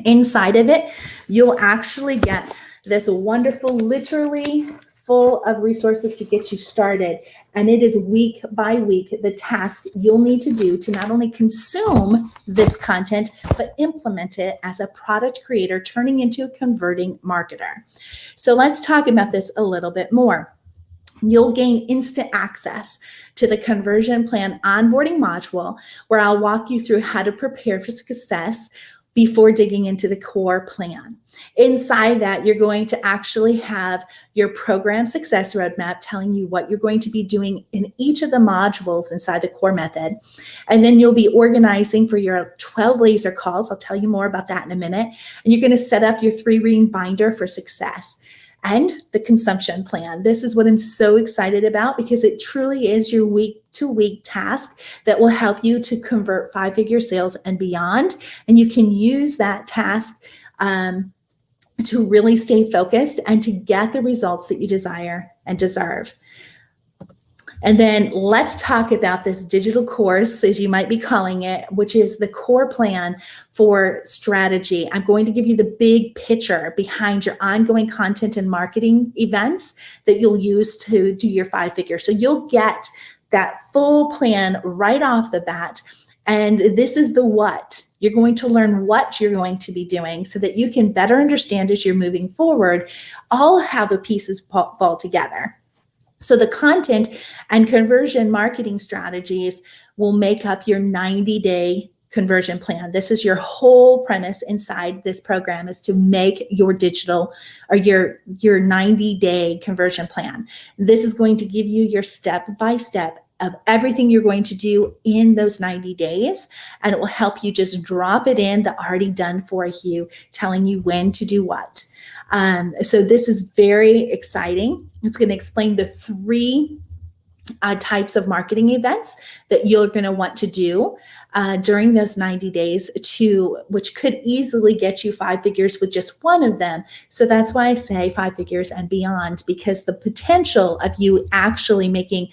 Inside of it, you'll actually get this wonderful, literally full of resources to get you started. And it is week by week, the tasks you'll need to do to not only consume this content, but implement it as a product creator, turning into a converting marketer. So let's talk about this a little bit more. You'll gain instant access to the conversion plan onboarding module, where I'll walk you through how to prepare for success before digging into the core plan. Inside that, you're going to actually have your program success roadmap telling you what you're going to be doing in each of the modules inside the core method. And then you'll be organizing for your 12 laser calls. I'll tell you more about that in a minute. And you're going to set up your 3-ring binder for success. And the consumption plan. This is what I'm so excited about because it truly is your week-to-week task that will help you to convert 5-figure sales and beyond. And you can use that task to really stay focused and to get the results that you desire and deserve. And then let's talk about this digital course, as you might be calling it, which is the core plan for strategy. I'm going to give you the big picture behind your ongoing content and marketing events that you'll use to do your 5-figure. So you'll get that full plan right off the bat. And this is the what. You're going to learn what you're going to be doing so that you can better understand as you're moving forward all how the pieces fall together. So the content and conversion marketing strategies will make up your 90-day conversion plan. This is your whole premise inside this program, is to make your digital or your 90-day conversion plan. This is going to give you your step-by-step of everything you're going to do in those 90 days. And it will help you just drop it in, the already done for you, telling you when to do what. So this is very exciting. It's going to explain the 3 types of marketing events that you're going to want to do during those 90 days, which could easily get you 5 figures with just one of them. So that's why I say 5 figures and beyond, because the potential of you actually making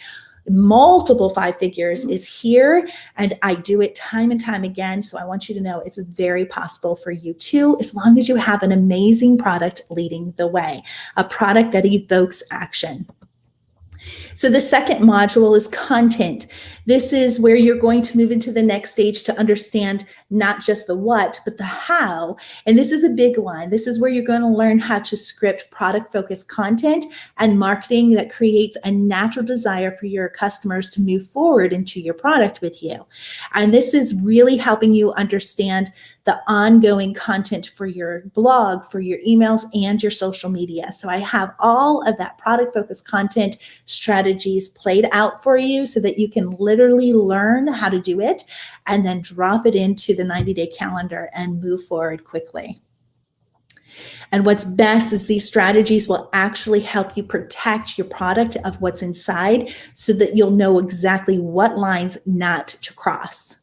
multiple 5 figures is here, and I do it time and time again. So I want you to know it's very possible for you too, as long as you have an amazing product leading the way, a product that evokes action. So the second module is content. This is where you're going to move into the next stage to understand not just the what, but the how. And this is a big one. This is where you're going to learn how to script product-focused content and marketing that creates a natural desire for your customers to move forward into your product with you. And this is really helping you understand the ongoing content for your blog, for your emails, and your social media. So I have all of that product-focused content strategies played out for you so that you can literally learn how to do it and then drop it into the 90-day calendar and move forward quickly. And what's best is these strategies will actually help you protect your product of what's inside so that you'll know exactly what lines not to cross.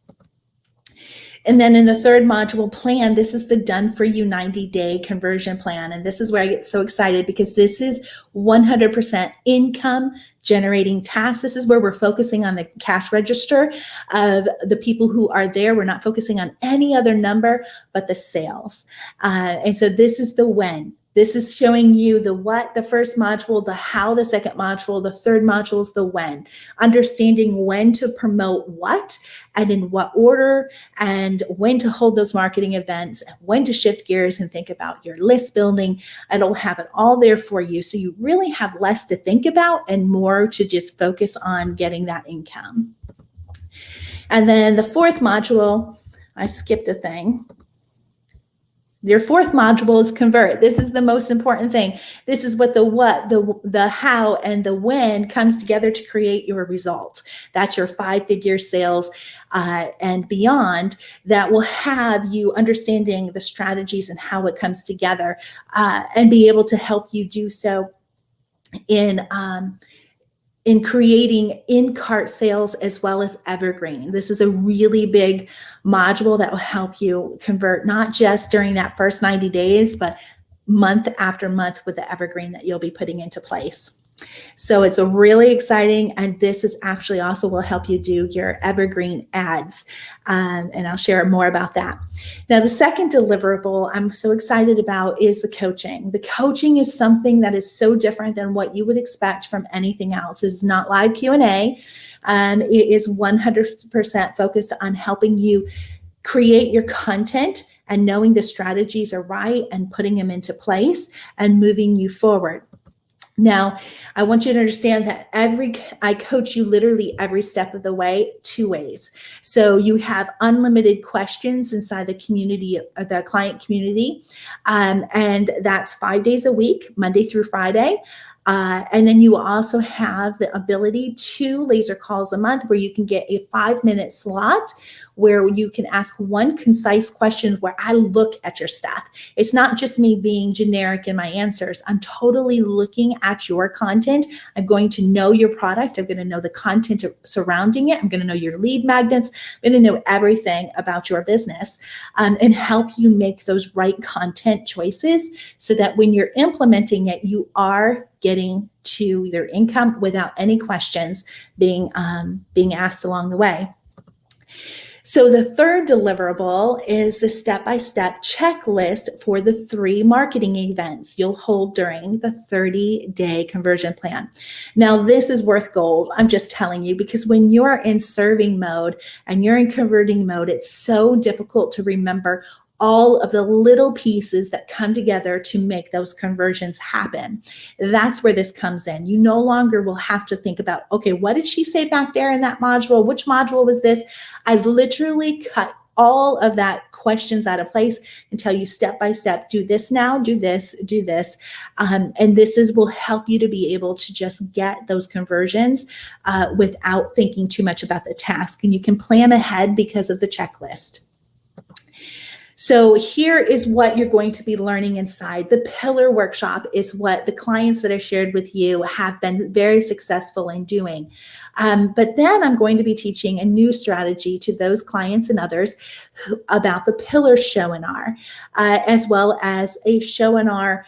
And then in the third module, plan, this is the done for you 90-day conversion plan. And this is where I get so excited because this is 100% income generating tasks. This is where we're focusing on the cash register of the people who are there. We're not focusing on any other number but the sales. And so this is the when. This is showing you the what, the first module, the how, the second module, the third module is the when. Understanding when to promote what and in what order, and when to hold those marketing events, and when to shift gears and think about your list building. It'll have it all there for you. So you really have less to think about and more to just focus on getting that income. And then the fourth module, I skipped a thing. Your fourth module is convert. This is the most important thing. This is what the what, the how, and the when comes together to create your results. That's your 5-figure sales and beyond that will have you understanding the strategies and how it comes together and be able to help you do so in creating in-cart sales as well as evergreen. This is a really big module that will help you convert not just during that first 90 days, but month after month with the evergreen that you'll be putting into place. So it's a really exciting, and this is actually also will help you do your evergreen ads. And I'll share more about that. Now, the second deliverable I'm so excited about is the coaching. The coaching is something that is so different than what you would expect from anything else. It's not live Q&A. It is 100% focused on helping you create your content and knowing the strategies are right and putting them into place and moving you forward. Now, I want you to understand that I coach you literally every step of the way, 2 ways. So you have unlimited questions inside the community, the client community, and that's 5 days a week, Monday through Friday. And then you also have the ability 2 laser calls a month where you can get a 5-minute slot where you can ask one concise question where I look at your stuff. It's not just me being generic in my answers. I'm totally looking at your content. I'm going to know your product. I'm going to know the content surrounding it. I'm going to know your lead magnets. I'm going to know everything about your business and help you make those right content choices so that when you're implementing it, you are getting to your income without any questions being asked along the way. So the third deliverable is the step-by-step checklist for the 3 marketing events you'll hold during the 30-day conversion plan. Now, this is worth gold. I'm just telling you, because when you're in serving mode and you're in converting mode, it's so difficult to remember all of the little pieces that come together to make those conversions happen. That's where this comes in. You no longer will have to think about, okay, what did she say back there in that module? Which module was this? I literally cut all of that questions out of place and tell you step by step, do this now, do this, do this. And this will help you to be able to just get those conversions without thinking too much about the task. And you can plan ahead because of the checklist. So here is what you're going to be learning inside. The pillar workshop is what the clients that I shared with you have been very successful in doing. But then I'm going to be teaching a new strategy to those clients and others about the pillar Showinar, as well as a Showinar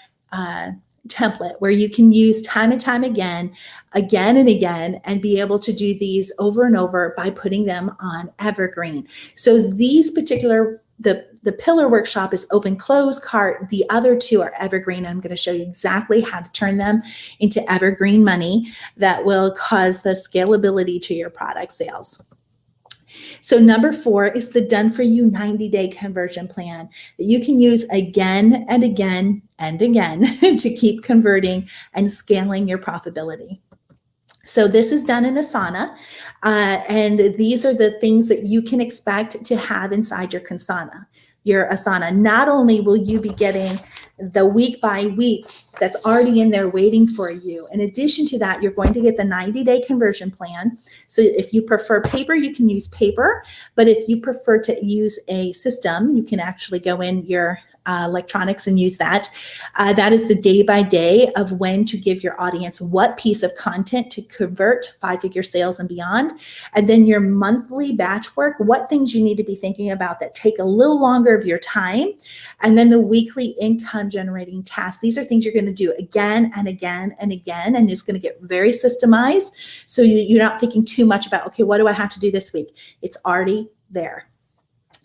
template where you can use time and time again and again, and be able to do these over and over by putting them on evergreen. So these particular the the pillar workshop is open close cart. The other two are evergreen. I'm going to show you exactly how to turn them into evergreen money that will cause the scalability to your product sales. So number 4 is the done for you 90-day conversion plan that you can use again and again and again to keep converting and scaling your profitability. So this is done in Asana, and these are the things that you can expect to have inside your Asana. Not only will you be getting the week by week that's already in there waiting for you, in addition to that, you're going to get the 90-day conversion plan. So if you prefer paper, you can use paper, but if you prefer to use a system, you can actually go in your electronics and use that. That is the day by day of when to give your audience what piece of content to convert 5-figure sales and beyond. And then your monthly batch work, what things you need to be thinking about that take a little longer of your time. And then the weekly income generating tasks. These are things you're going to do again and again and again, and it's going to get very systemized. So you're not thinking too much about, okay, what do I have to do this week? It's already there.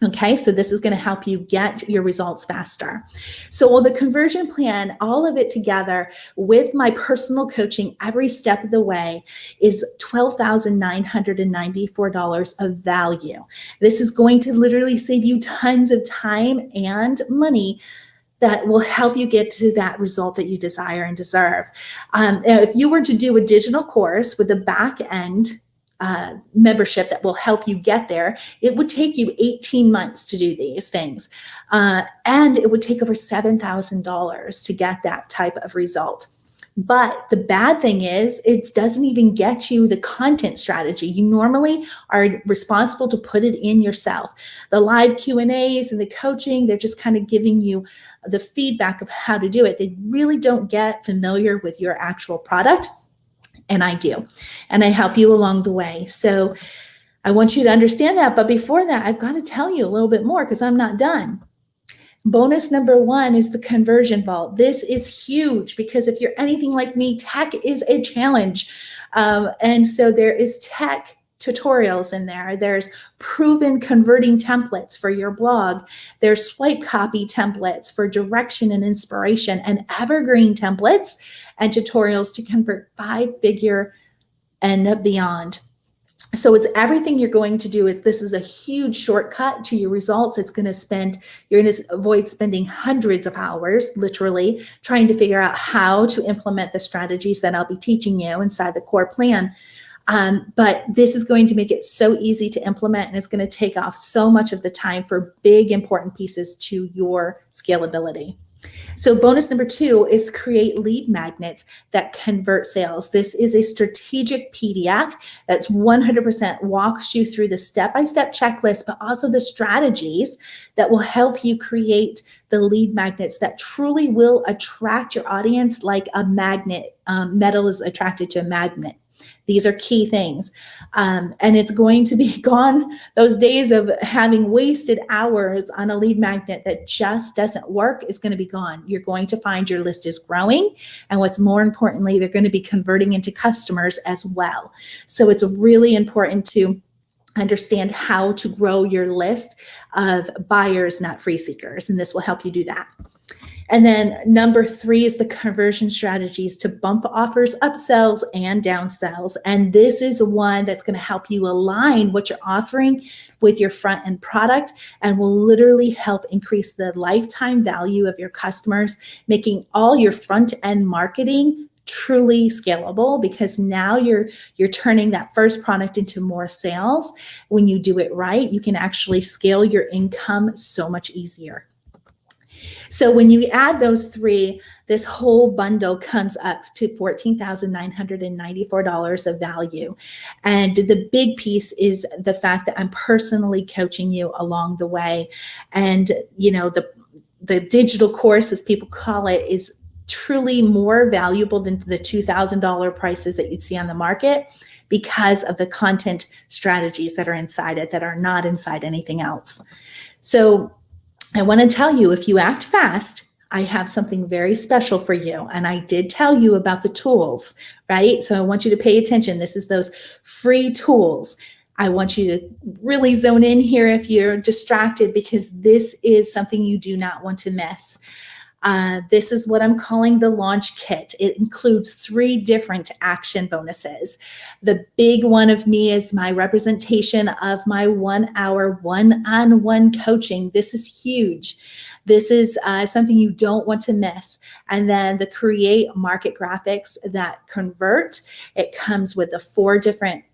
Okay, so this is going to help you get your results faster. So the conversion plan, all of it together with my personal coaching every step of the way is $12,994 of value. This is going to literally save you tons of time and money that will help you get to that result that you desire and deserve. If you were to do a digital course with a back end membership that will help you get there, it would take you 18 months to do these things. And it would take over $7,000 to get that type of result. But the bad thing is it doesn't even get you the content strategy. You normally are responsible to put it in yourself. The live Q&As and the coaching, they're just kind of giving you the feedback of how to do it. They really don't get familiar with your actual product. And I do. And I help you along the way. So I want you to understand that. But before that, I've got to tell you a little bit more because I'm not done. Bonus number 1 is the conversion vault. This is huge because if you're anything like me, tech is a challenge. And so there is tech tutorials in there. There's proven converting templates for your blog. There's swipe copy templates for direction and inspiration, and evergreen templates and tutorials to convert 5-figure and beyond. So it's everything you're going to do. This is a huge shortcut to your results. You're going to avoid spending hundreds of hours, literally, trying to figure out how to implement the strategies that I'll be teaching you inside the core plan. But this is going to make it so easy to implement, and it's going to take off so much of the time for big, important pieces to your scalability. So bonus number 2 is create lead magnets that convert sales. This is a strategic PDF that's 100% walks you through the step-by-step checklist, but also the strategies that will help you create the lead magnets that truly will attract your audience like a magnet. Metal is attracted to a magnet. These are key things. And it's going to be gone, those days of having wasted hours on a lead magnet that just doesn't work is going to be gone. You're going to find your list is growing. And what's more importantly, they're going to be converting into customers as well. So it's really important to understand how to grow your list of buyers, not free seekers. And this will help you do that. And then number 3 is the conversion strategies to bump offers, upsells, and downsells. And this is one that's going to help you align what you're offering with your front end product and will literally help increase the lifetime value of your customers, making all your front end marketing truly scalable, because now you're turning that first product into more sales. When you do it right, you can actually scale your income so much easier. So when you add those 3, this whole bundle comes up to $14,994 of value. And the big piece is the fact that I'm personally coaching you along the way. And, the digital course, as people call it, is truly more valuable than the $2,000 prices that you'd see on the market because of the content strategies that are inside it that are not inside anything else. So I want to tell you, if you act fast, I have something very special for you. And I did tell you about the tools, right? So I want you to pay attention. This is those free tools. I want you to really zone in here if you're distracted, because this is something you do not want to miss. This is what I'm calling the launch kit. It includes 3 different action bonuses. The big one of me is my representation of my 1-hour one-on-one coaching. This is huge. This is something you don't want to miss. And then the create market graphics that convert. It comes with the 4 different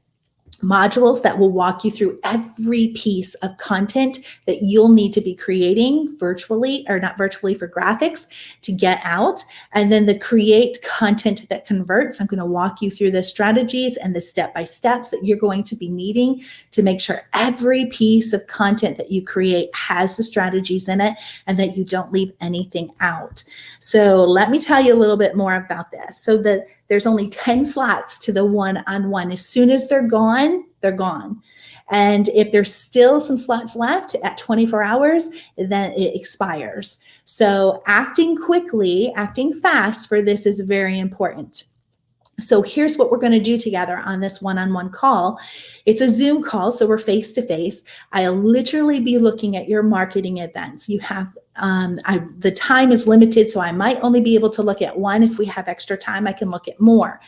modules that will walk you through every piece of content that you'll need to be creating virtually, or not virtually, for graphics to get out. And then the create content that converts. I'm going to walk you through the strategies and the step-by-steps that you're going to be needing to make sure every piece of content that you create has the strategies in it and that you don't leave anything out. So let me tell you a little bit more about this. So there's only 10 slots to the one-on-one. As soon as they're gone, they're gone. And if there's still some slots left at 24 hours, then it expires. So acting quickly, acting fast for this is very important. So here's what we're going to do together on this one-on-one call. It's a Zoom call, so we're face-to-face. I'll literally be looking at your marketing events. You have the time is limited, so I might only be able to look at one. If we have extra time, I can look at more.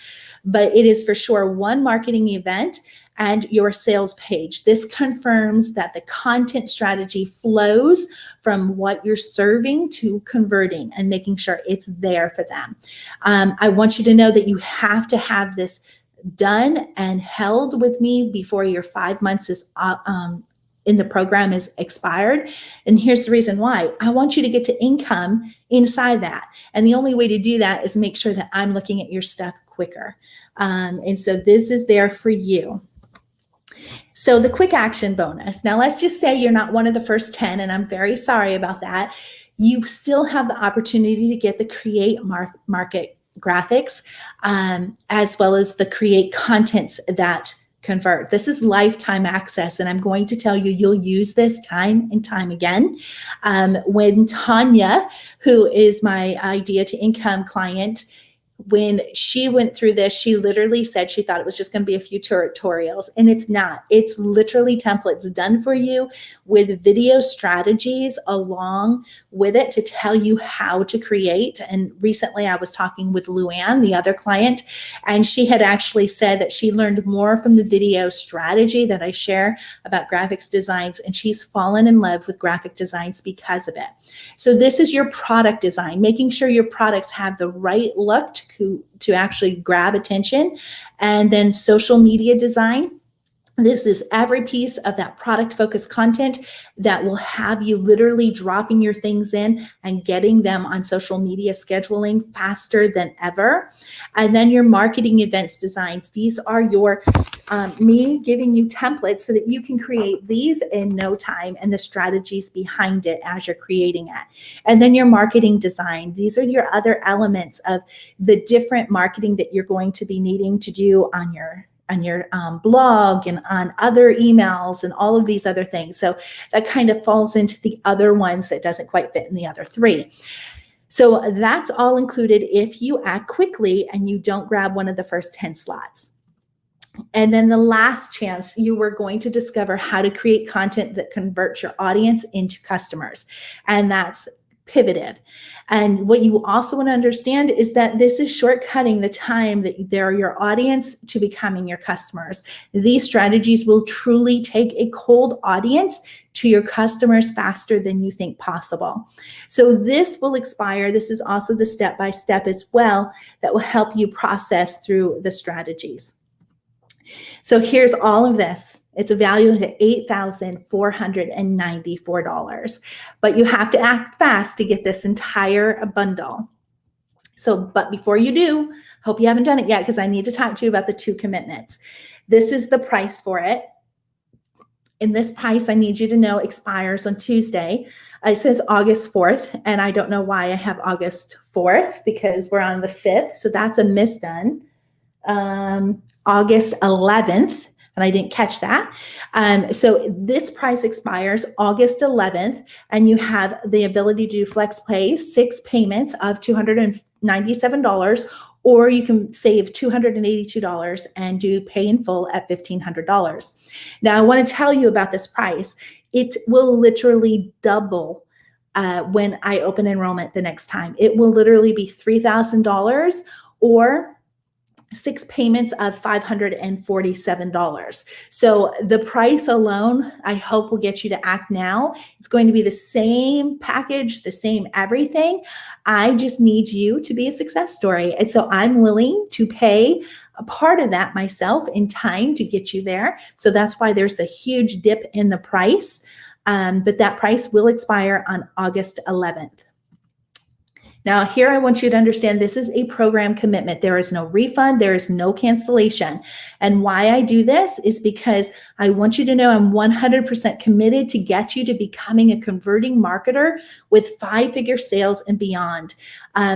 But it is for sure one marketing event and your sales page. This confirms that the content strategy flows from what you're serving to converting and making sure it's there for them. I want you to know that you have to have this done and held with me before your 5 months is in the program is expired. And here's the reason why. I want you to get to income inside that. And the only way to do that is make sure that I'm looking at your stuff quicker. And so this is there for you. So the quick action bonus. Now let's just say you're not one of the first 10, and I'm very sorry about that. You still have the opportunity to get the create market graphics, as well as the create contents that convert. This is lifetime access, and I'm going to tell you, you'll use this time and time again. When Tanya, who is my idea to income client, when she went through this, she literally said she thought it was just going to be a few tutorials, and it's not. It's literally templates done for you with video strategies along with it to tell you how to create. And recently I was talking with Luann, the other client, and she had actually said that she learned more from the video strategy that I share about graphics designs, and she's fallen in love with graphic designs because of it. So this is your product design, making sure your products have the right look to actually grab attention. And then social media design. This is every piece of that product focused content that will have you literally dropping your things in and getting them on social media scheduling faster than ever. And then your marketing events designs. These are your me giving you templates so that you can create these in no time and the strategies behind it as you're creating it. And then your marketing design. These are your other elements of the different marketing that you're going to be needing to do on your blog and on other emails and all of these other things. So that kind of falls into the other ones that doesn't quite fit in the other 3. So that's all included if you act quickly and you don't grab one of the first 10 slots. And then the last chance, you were going to discover how to create content that converts your audience into customers. And that's pivoted. And what you also want to understand is that this is shortcutting the time that they're your audience to becoming your customers. These strategies will truly take a cold audience to your customers faster than you think possible. So this will expire. This is also the step-by-step as well that will help you process through the strategies. So here's all of this. It's a value of $8,494, but you have to act fast to get this entire bundle. So, but before you do, hope you haven't done it yet, because I need to talk to you about the 2 commitments. This is the price for it. And this price, I need you to know, expires on Tuesday. It says August 4th, and I don't know why I have August 4th, because we're on the 5th. So that's a misdone. August 11th. And I didn't catch that. So this price expires August 11th, and you have the ability to do flex pay, 6 payments of $297, or you can save $282 and do pay in full at $1,500. Now, I want to tell you about this price. It will literally double when I open enrollment the next time. It will literally be $3,000 or 6 payments of $547. So the price alone, I hope, will get you to act now. It's going to be the same package, the same everything. I just need you to be a success story. And so I'm willing to pay a part of that myself in time to get you there. So that's why there's a huge dip in the price. But that price will expire on August 11th. Now, here I want you to understand this is a program commitment. There is no refund. There is no cancellation. And why I do this is because I want you to know I'm 100% committed to get you to becoming a converting marketer with 5-figure sales and beyond.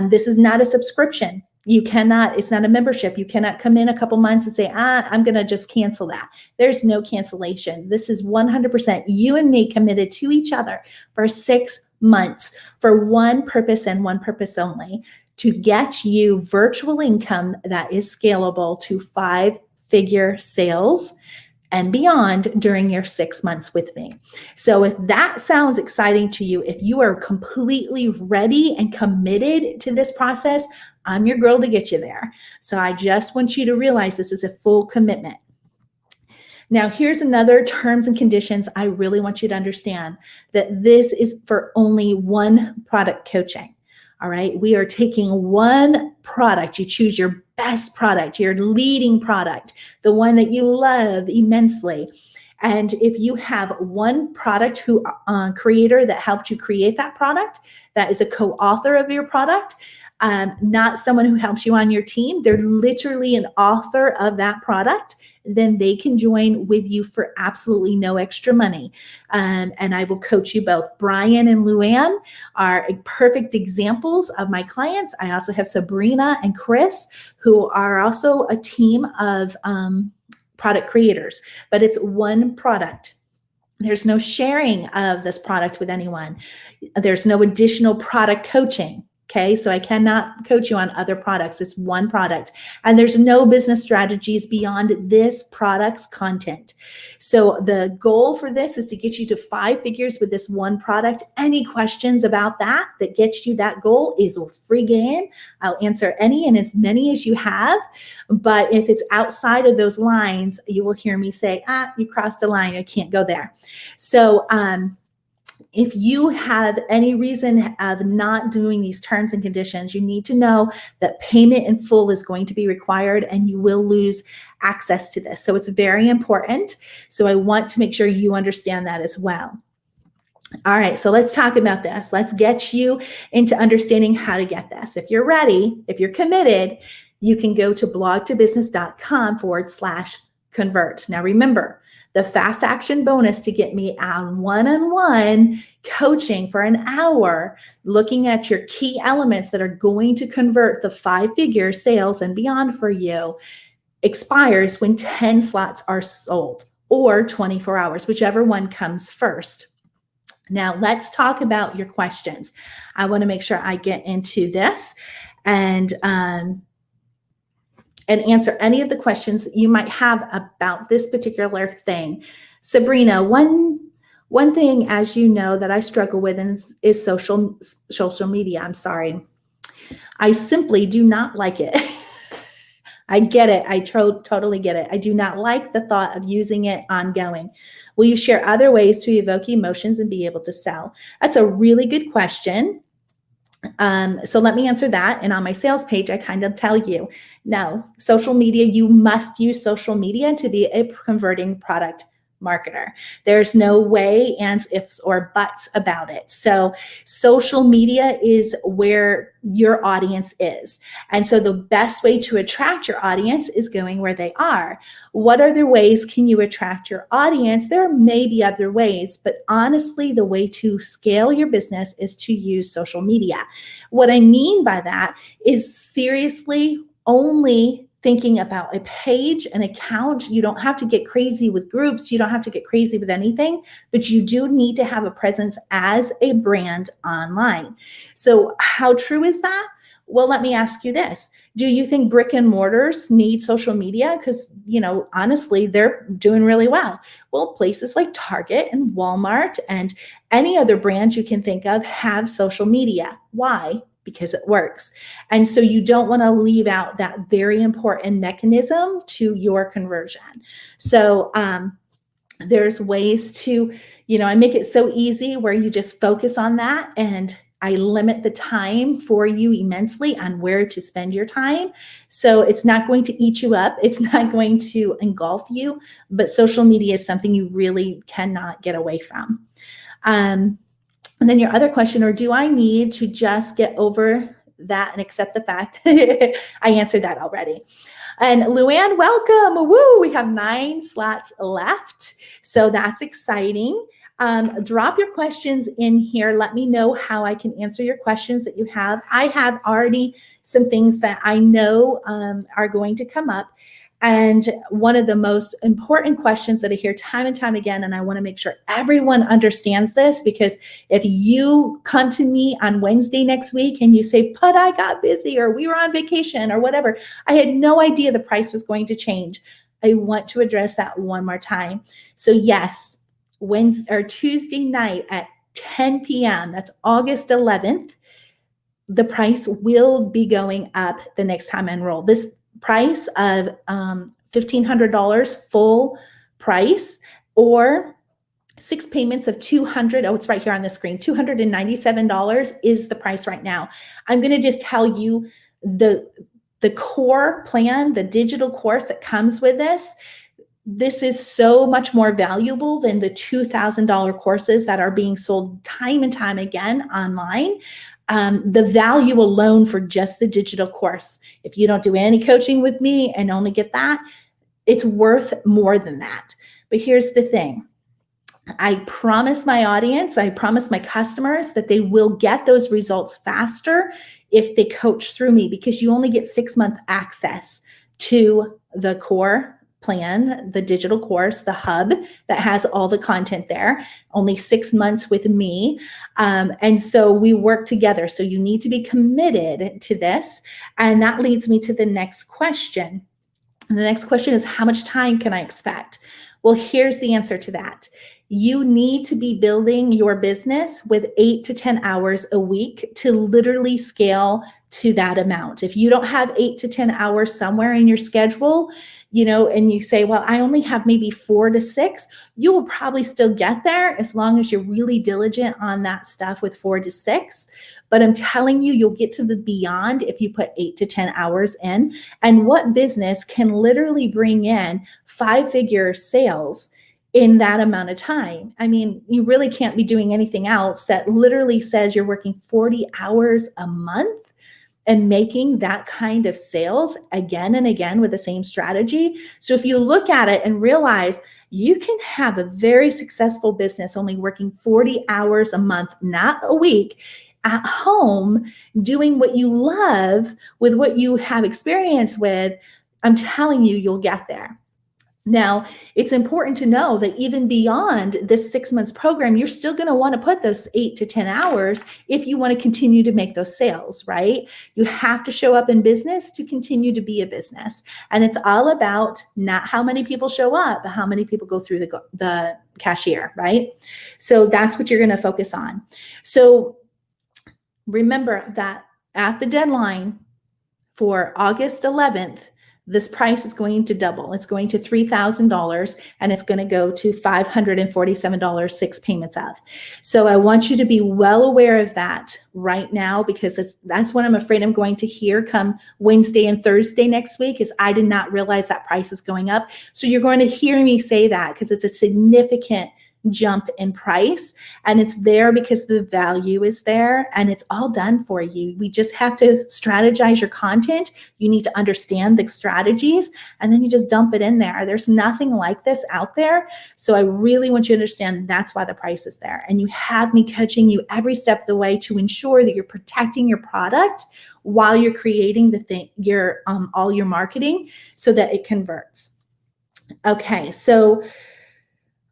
This is not a subscription. You cannot, it's not a membership. You cannot come in a couple months and say, I'm going to just cancel that. There's no cancellation. This is 100% you and me committed to each other for 6 months for one purpose and one purpose only, to get you virtual income that is scalable to 5-figure sales and beyond during your 6 months with me. So if that sounds exciting to you, if you are completely ready and committed to this process, I'm your girl to get you there. So I just want you to realize this is a full commitment. Now, here's another terms and conditions I really want you to understand, that this is for only one product coaching. All right. We are taking one product. You choose your best product, your leading product, the one that you love immensely. And if you have one product creator that helped you create that product, that is a co-author of your product, not someone who helps you on your team, they're literally an author of that product, then they can join with you for absolutely no extra money. And I will coach you both. Brian and Luann are perfect examples of my clients. I also have Sabrina and Chris, who are also a team of product creators, but it's one product. There's no sharing of this product with anyone. There's no additional product coaching. Okay, so I cannot coach you on other products. It's one product. And there's no business strategies beyond this product's content. So the goal for this is to get you to 5 figures with this one product. Any questions about that gets you that goal is a free game. I'll answer any and as many as you have. But if it's outside of those lines, you will hear me say, you crossed the line. I can't go there. So, if you have any reason of not doing these terms and conditions, you need to know that payment in full is going to be required and you will lose access to this. So it's very important. So I want to make sure you understand that as well. All right, so let's talk about this. Let's get you into understanding how to get this. If you're ready, if you're committed, you can go to blogtobusiness.com/convert. Now remember, the fast action bonus to get me on one-on-one coaching for an hour, looking at your key elements that are going to convert the 5-figure sales and beyond for you, expires when 10 slots are sold, or 24 hours, whichever one comes first. Now let's talk about your questions. I want to make sure I get into this and answer any of the questions that you might have about this particular thing. Sabrina, one thing, as you know, that I struggle with is social media. I'm sorry. I simply do not like it. I get it. I totally get it. I do not like the thought of using it ongoing. Will you share other ways to evoke emotions and be able to sell? That's a really good question. So let me answer that. And on my sales page, I kind of tell you, no, social media, you must use social media to be a converting product marketer. There's no way, ands, ifs, or buts about it. So social media is where your audience is. And so the best way to attract your audience is going where they are. What other ways can you attract your audience? There may be other ways, but honestly, the way to scale your business is to use social media. What I mean by that is seriously only thinking about a page, an account. You don't have to get crazy with groups. You don't have to get crazy with anything, but you do need to have a presence as a brand online. So how true is that? Well, let me ask you this. Do you think brick and mortars need social media? Because, honestly, they're doing really well. Well, places like Target and Walmart and any other brand you can think of have social media. Why? Because it works. And so you don't want to leave out that very important mechanism to your conversion. So, there's ways to, I make it so easy where you just focus on that, and I limit the time for you immensely on where to spend your time. So it's not going to eat you up. It's not going to engulf you, but social media is something you really cannot get away from. And then your other question, or do I need to just get over that and accept the fact? I answered that already. And Luann, welcome. Woo, we have 9 slots left. So that's exciting. Drop your questions in here. Let me know how I can answer your questions that you have. I have already some things that I know are going to come up. And one of the most important questions that I hear time and time again, and I want to make sure everyone understands this, because if you come to me on Wednesday next week and you say, but I got busy, or we were on vacation, or whatever, I had no idea the price was going to change. I want to address that one more time. So yes, Wednesday or Tuesday night at 10 p.m., that's August 11th, the price will be going up the next time I enroll. This price of $1,500 full price, or 6 payments of $200. Oh, it's right here on the screen. $297 is the price right now. I'm going to just tell you the core plan, the digital course that comes with this. This is so much more valuable than the $2,000 courses that are being sold time and time again online. The value alone for just the digital course, if you don't do any coaching with me and only get that, it's worth more than that. But here's the thing. I promise my audience, I promise my customers that they will get those results faster if they coach through me, because you only get 6-month access to the core plan, the digital course, the hub that has all the content there, only 6 months with me. And so we work together. So you need to be committed to this. And that leads me to the next question. And the next question is, how much time can I expect? Well, here's the answer to that. You need to be building your business with 8 to 10 hours a week to literally scale to that amount. If you don't have 8 to 10 hours somewhere in your schedule, and you say, well, I only have maybe 4 to 6, you will probably still get there as long as you're really diligent on that stuff with 4 to 6. But I'm telling you, you'll get to the beyond if you put 8 to 10 hours in. And what business can literally bring in 5-figure sales in that amount of time? I mean, you really can't be doing anything else that literally says you're working 40 hours a month and making that kind of sales again and again with the same strategy. So if you look at it and realize you can have a very successful business only working 40 hours a month, not a week, at home, doing what you love with what you have experience with, I'm telling you, you'll get there. Now, it's important to know that even beyond this 6 months program, you're still going to want to put those 8 to 10 hours if you want to continue to make those sales, right? You have to show up in business to continue to be a business. And it's all about not how many people show up, but how many people go through the cashier, right? So that's what you're going to focus on. So remember that at the deadline for August 11th, this price is going to double. It's going to $3,000, and it's going to go to $547, 6 payments of. So I want you to be well aware of that right now, because that's what I'm afraid I'm going to hear come Wednesday and Thursday next week, is I did not realize that price is going up. So you're going to hear me say that because it's a significant jump in price, and it's there because the value is there and it's all done for you. We just have to strategize your content. You need to understand the strategies, and then you just dump it in there. There's nothing like this out there. So I really want you to understand that's why the price is there. And you have me coaching you every step of the way to ensure that you're protecting your product while you're creating all your marketing so that it converts. Okay, so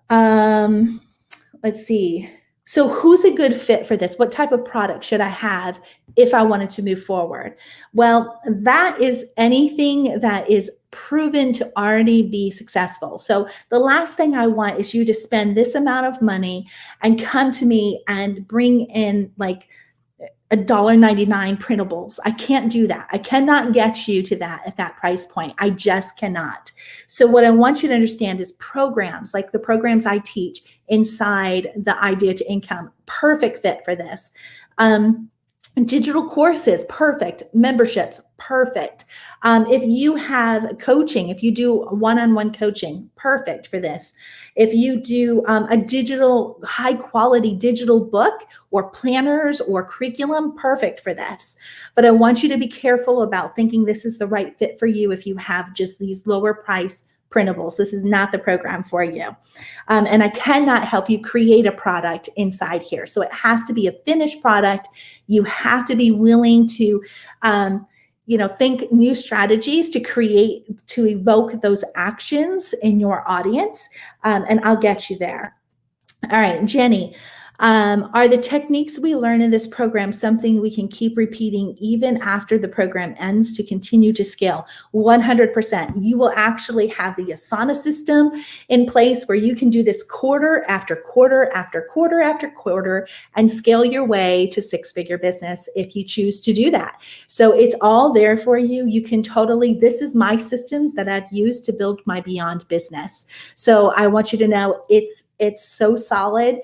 let's see. So who's a good fit for this? What type of product should I have if I wanted to move forward? Well, that is anything that is proven to already be successful. So the last thing I want is you to spend this amount of money and come to me and bring in like $1.99 printables. I can't do that. I cannot get you to that at that price point. I just cannot. So what I want you to understand is programs, like the programs I teach inside the Idea to Income, perfect fit for this. Digital courses, perfect. Memberships, perfect. If you have coaching, if you do one-on-one coaching, perfect for this. If you do a digital, high quality digital book or planners or curriculum, perfect for this. But I want you to be careful about thinking this is the right fit for you if you have just these lower price printables. This is not the program for you. And I cannot help you create a product inside here. So it has to be a finished product. You have to be willing to, think new strategies to create, to evoke those actions in your audience. And I'll get you there. All right, Jenny. Are the techniques we learn in this program something we can keep repeating even after the program ends to continue to scale? 100%. You will actually have the Asana system in place where you can do this quarter after quarter after quarter after quarter and scale your way to six-figure business if you choose to do that. So it's all there for you. You can totally, this is my systems that I've used to build my Beyond business. So I want you to know it's so solid.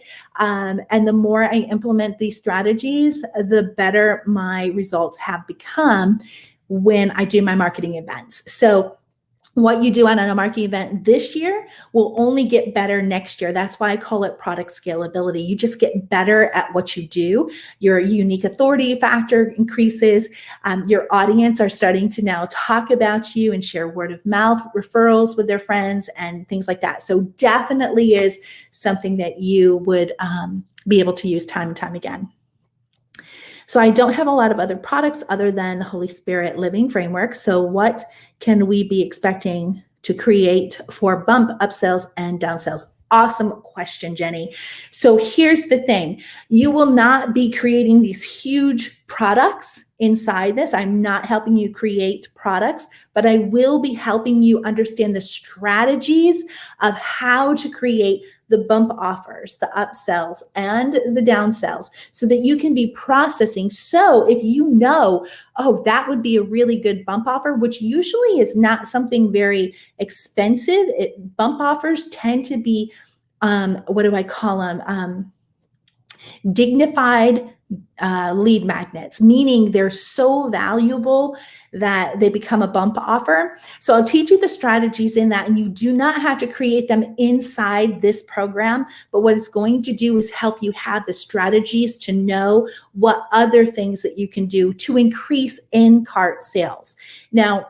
And the more I implement these strategies, the better my results have become when I do my marketing events. So what you do on a marketing event this year will only get better next year. That's why I call it product scalability. You just get better at what you do. Your unique authority factor increases. Your audience are starting to now talk about you and share word of mouth referrals with their friends and things like that. So definitely is something that you would be able to use time and time again. So I don't have a lot of other products other than the Holy Spirit Living Framework. So what can we be expecting to create for bump upsells and downsells? Awesome question, Jenny. So here's the thing. You will not be creating these huge products inside this. I'm not helping you create products, but I will be helping you understand the strategies of how to create the bump offers, the upsells, and the downsells so that you can be processing. So if you know, oh, that would be a really good bump offer, which usually is not something very expensive. Bump offers tend to be, what do I call them? Dignified lead magnets, meaning they're so valuable that they become a bump offer. So I'll teach you the strategies in that, and you do not have to create them inside this program, but what it's going to do is help you have the strategies to know what other things that you can do to increase in-cart sales. Now,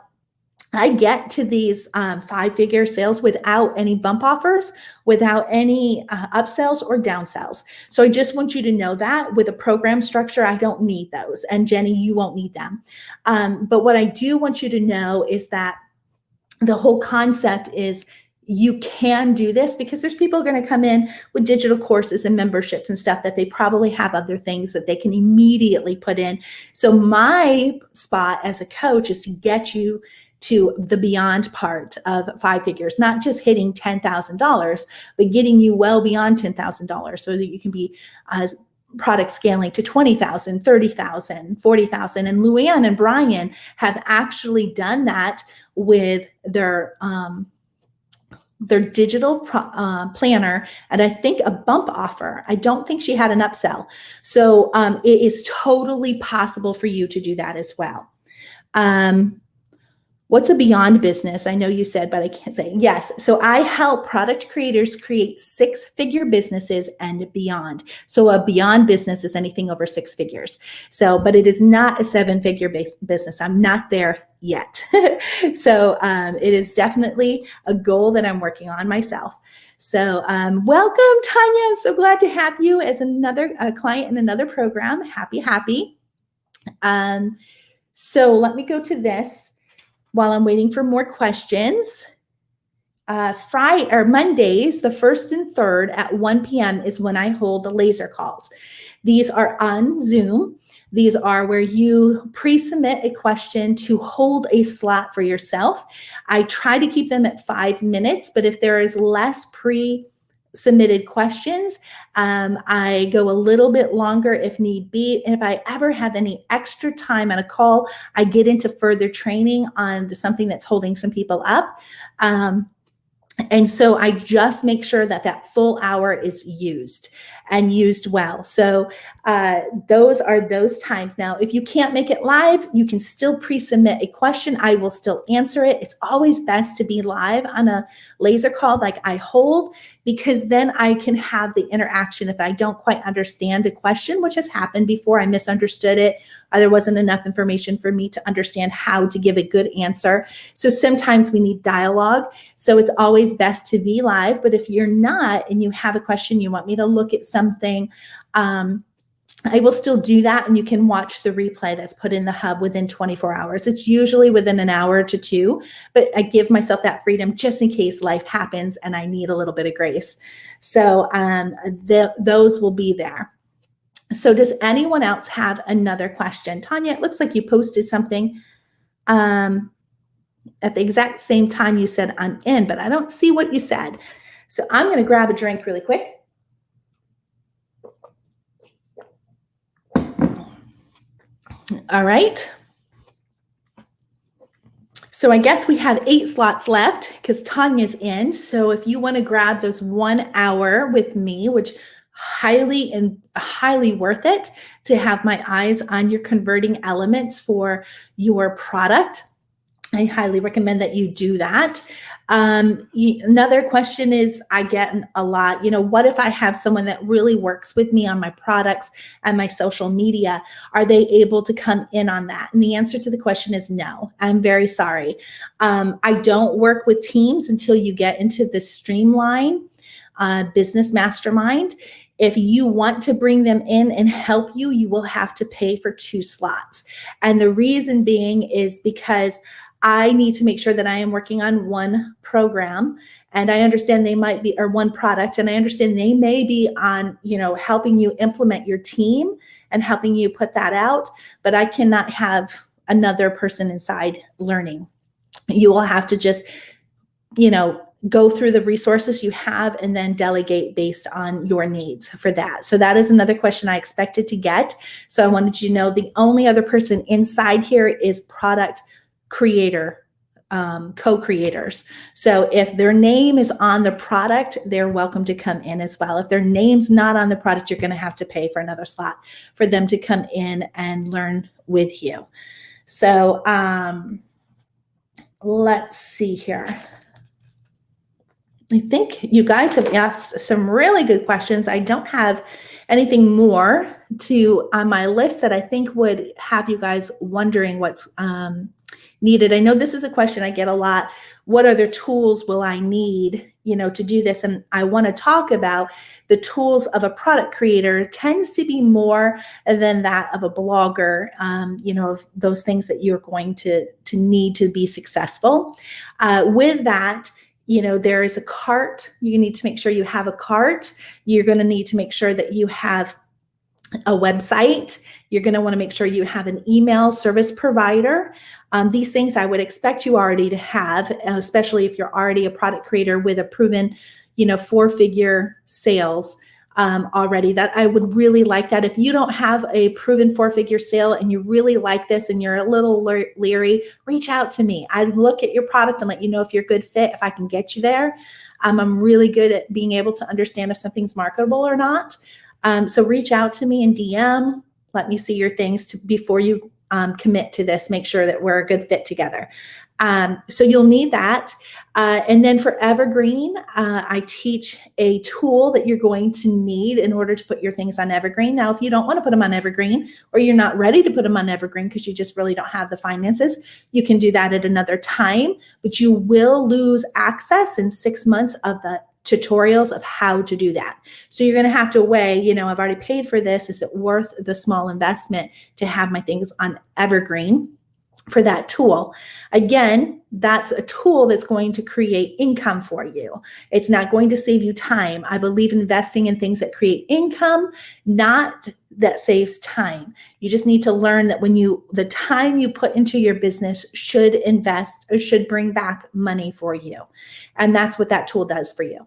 I get to these 5-figure sales without any bump offers, without any upsells or downsells. So I just want you to know that with a program structure, I don't need those. And Jenny, you won't need them. But what I do want you to know is that the whole concept is you can do this because there's people going to come in with digital courses and memberships and stuff that they probably have other things that they can immediately put in. So my spot as a coach is to get you to the beyond part of 5 figures, not just hitting $10,000, but getting you well beyond $10,000 so that you can be product scaling to 20,000, 30,000, 40,000. And Luann and Brian have actually done that with their digital planner, and I think a bump offer. I don't think she had an upsell. So it is totally possible for you to do that as well. What's a beyond business? I know you said, but I can't say. Yes. So I help product creators create 6-figure businesses and beyond. So a beyond business is anything over 6 figures. So, but it is not a 7-figure business. I'm not there yet. So it is definitely a goal that I'm working on myself. So welcome, Tanya. I'm so glad to have you as another client in another program. Happy. So let me go to this while I'm waiting for more questions. Friday or Mondays, the 1st and 3rd at 1 p.m. is when I hold the laser calls. These are on Zoom. These are where you pre-submit a question to hold a slot for yourself. I try to keep them at 5 minutes, but if there is less pre-submitted questions, I go a little bit longer if need be. And if I ever have any extra time on a call, I get into further training on something that's holding some people up. And so I just make sure that that full hour is used and used well. So those are those times. Now, if you can't make it live, you can still pre-submit a question. I will still answer it. It's always best to be live on a laser call like I hold, because then I can have the interaction. If I don't quite understand a question, which has happened before, I misunderstood it, or there wasn't enough information for me to understand how to give a good answer. So sometimes we need dialogue. So it's always best to be live. But if you're not and you have a question, you want me to look at something, I will still do that, and you can watch the replay that's put in the hub within 24 hours. It's usually within an hour to 2, but I give myself that freedom just in case life happens and I need a little bit of grace. So those will be there. So does anyone else have another question? Tanya, it looks like you posted something at the exact same time you said I'm in, but I don't see what you said. So I'm going to grab a drink really quick. All right. So I guess we have 8 slots left because Tanya's in. So if you want to grab those 1 hour with me, which highly worth it to have my eyes on your converting elements for your product, I highly recommend that you do that. Another question is, I get a lot, what if I have someone that really works with me on my products and my social media? Are they able to come in on that? And the answer to the question is no. I'm very sorry. I don't work with teams until you get into the Streamline Business Mastermind. If you want to bring them in and help you, you will have to pay for 2 slots. And the reason being is because I need to make sure that I am working on one program, and I understand they might be, or one product, and I understand they may be on, helping you implement your team and helping you put that out, but I cannot have another person inside learning. You will have to just, go through the resources you have and then delegate based on your needs for that. So that is another question I expected to get. So I wanted you to know the only other person inside here is product creator, co-creators. So if their name is on the product, they're welcome to come in as well. If their name's not on the product, you're going to have to pay for another slot for them to come in and learn with you. So let's see here. I think you guys have asked some really good questions. I don't have anything more on my list that I think would have you guys wondering what's needed. I know this is a question I get a lot. What other tools will I need, to do this? And I want to talk about the tools of a product creator tends to be more than that of a blogger, of those things that you're going to need to be successful. With that, there is a cart. You need to make sure you have a cart. You're going to need to make sure that you have a website. You're going to want to make sure you have an email service provider. These things I would expect you already to have, especially if you're already a product creator with a proven, 4-figure sales already. That I would really like that. If you don't have a proven 4-figure sale and you really like this and you're a little leery, reach out to me. I'd look at your product and let you know if you're a good fit, if I can get you there. I'm really good at being able to understand if something's marketable or not. So reach out to me in DM. Let me see your things before you commit to this. Make sure that we're a good fit together. So you'll need that. And then for Evergreen, I teach a tool that you're going to need in order to put your things on Evergreen. Now, if you don't want to put them on Evergreen, or you're not ready to put them on Evergreen because you just really don't have the finances, you can do that at another time, but you will lose access in 6 months of the tutorials of how to do that. So you're going to have to weigh, I've already paid for this. Is it worth the small investment to have my things on Evergreen? for that tool. Again, that's a tool that's going to create income for you. It's not going to save you time. I believe investing in things that create income, not that saves time. You just need to learn that the time you put into your business should invest or should bring back money for you. And that's what that tool does for you.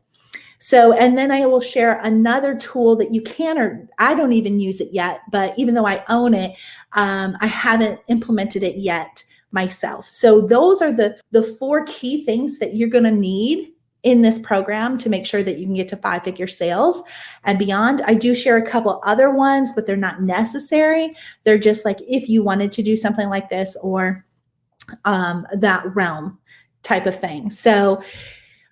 So, and then I will share another tool that you can, or I don't even use it yet, but even though I own it, I haven't implemented it yet myself. So those are the 4 key things that you're going to need in this program to make sure that you can get to 5-figure sales and beyond. I do share a couple other ones, but they're not necessary. They're just like if you wanted to do something like this or that realm type of thing. So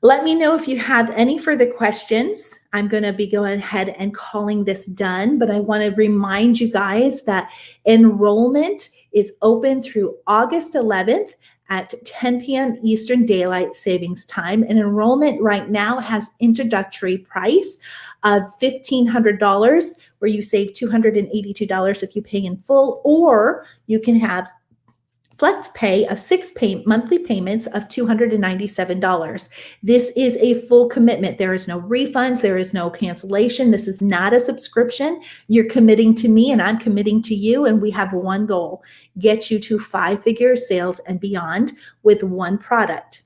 let me know if you have any further questions. I'm going to be going ahead and calling this done, but I want to remind you guys that enrollment is open through August 11th at 10 p.m. Eastern Daylight Savings Time. And enrollment right now has introductory price of $1,500, where you save $282 if you pay in full, or you can have flex pay of 6 monthly payments of $297. This is a full commitment. There is no refunds. There is no cancellation. This is not a subscription. You're committing to me and I'm committing to you. And we have one goal: get you to 5-figure sales and beyond with one product.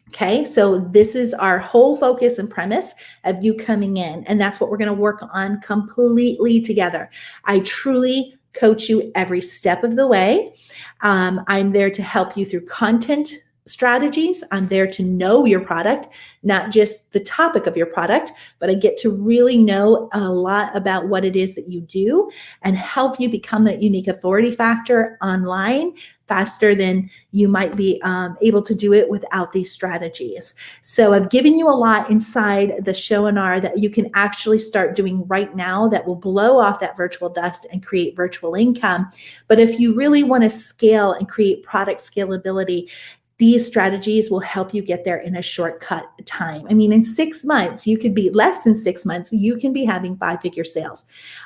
Okay, so this is our whole focus and premise of you coming in. And that's what we're going to work on completely together. I truly coach you every step of the way. I'm there to help you through content strategies. I'm there to know your product, not just the topic of your product, but I get to really know a lot about what it is that you do and help you become that unique authority factor online faster than you might be able to do it without these strategies. So I've given you a lot inside the Showinar that you can actually start doing right now that will blow off that virtual dust and create virtual income. But if you really want to scale and create product scalability, these strategies will help you get there in a shortcut time. I mean, in 6 months, you could be less than 6 months, you can be having 5-figure sales.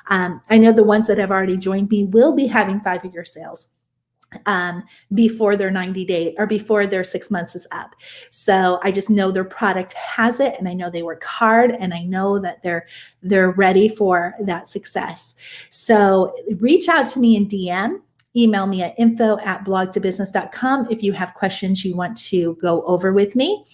I know the ones that have already joined me will be having 5-figure sales before their 90 days or before their 6 months is up. So I just know their product has it, and I know they work hard, and I know that they're ready for that success. So reach out to me in DM. Email me at info@blogtobusiness.com if you have questions you want to go over with me.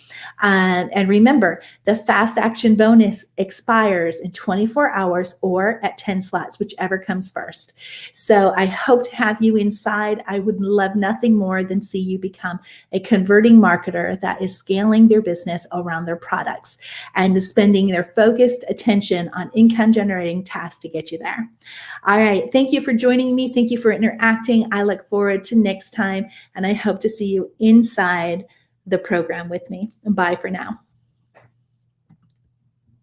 And remember, the fast action bonus expires in 24 hours or at 10 slots, whichever comes first. So I hope to have you inside. I would love nothing more than see you become a converting marketer that is scaling their business around their products and spending their focused attention on income generating tasks to get you there. All right. Thank you for joining me. Thank you for interacting. I look forward to next time, and I hope to see you inside the program with me. Bye for now.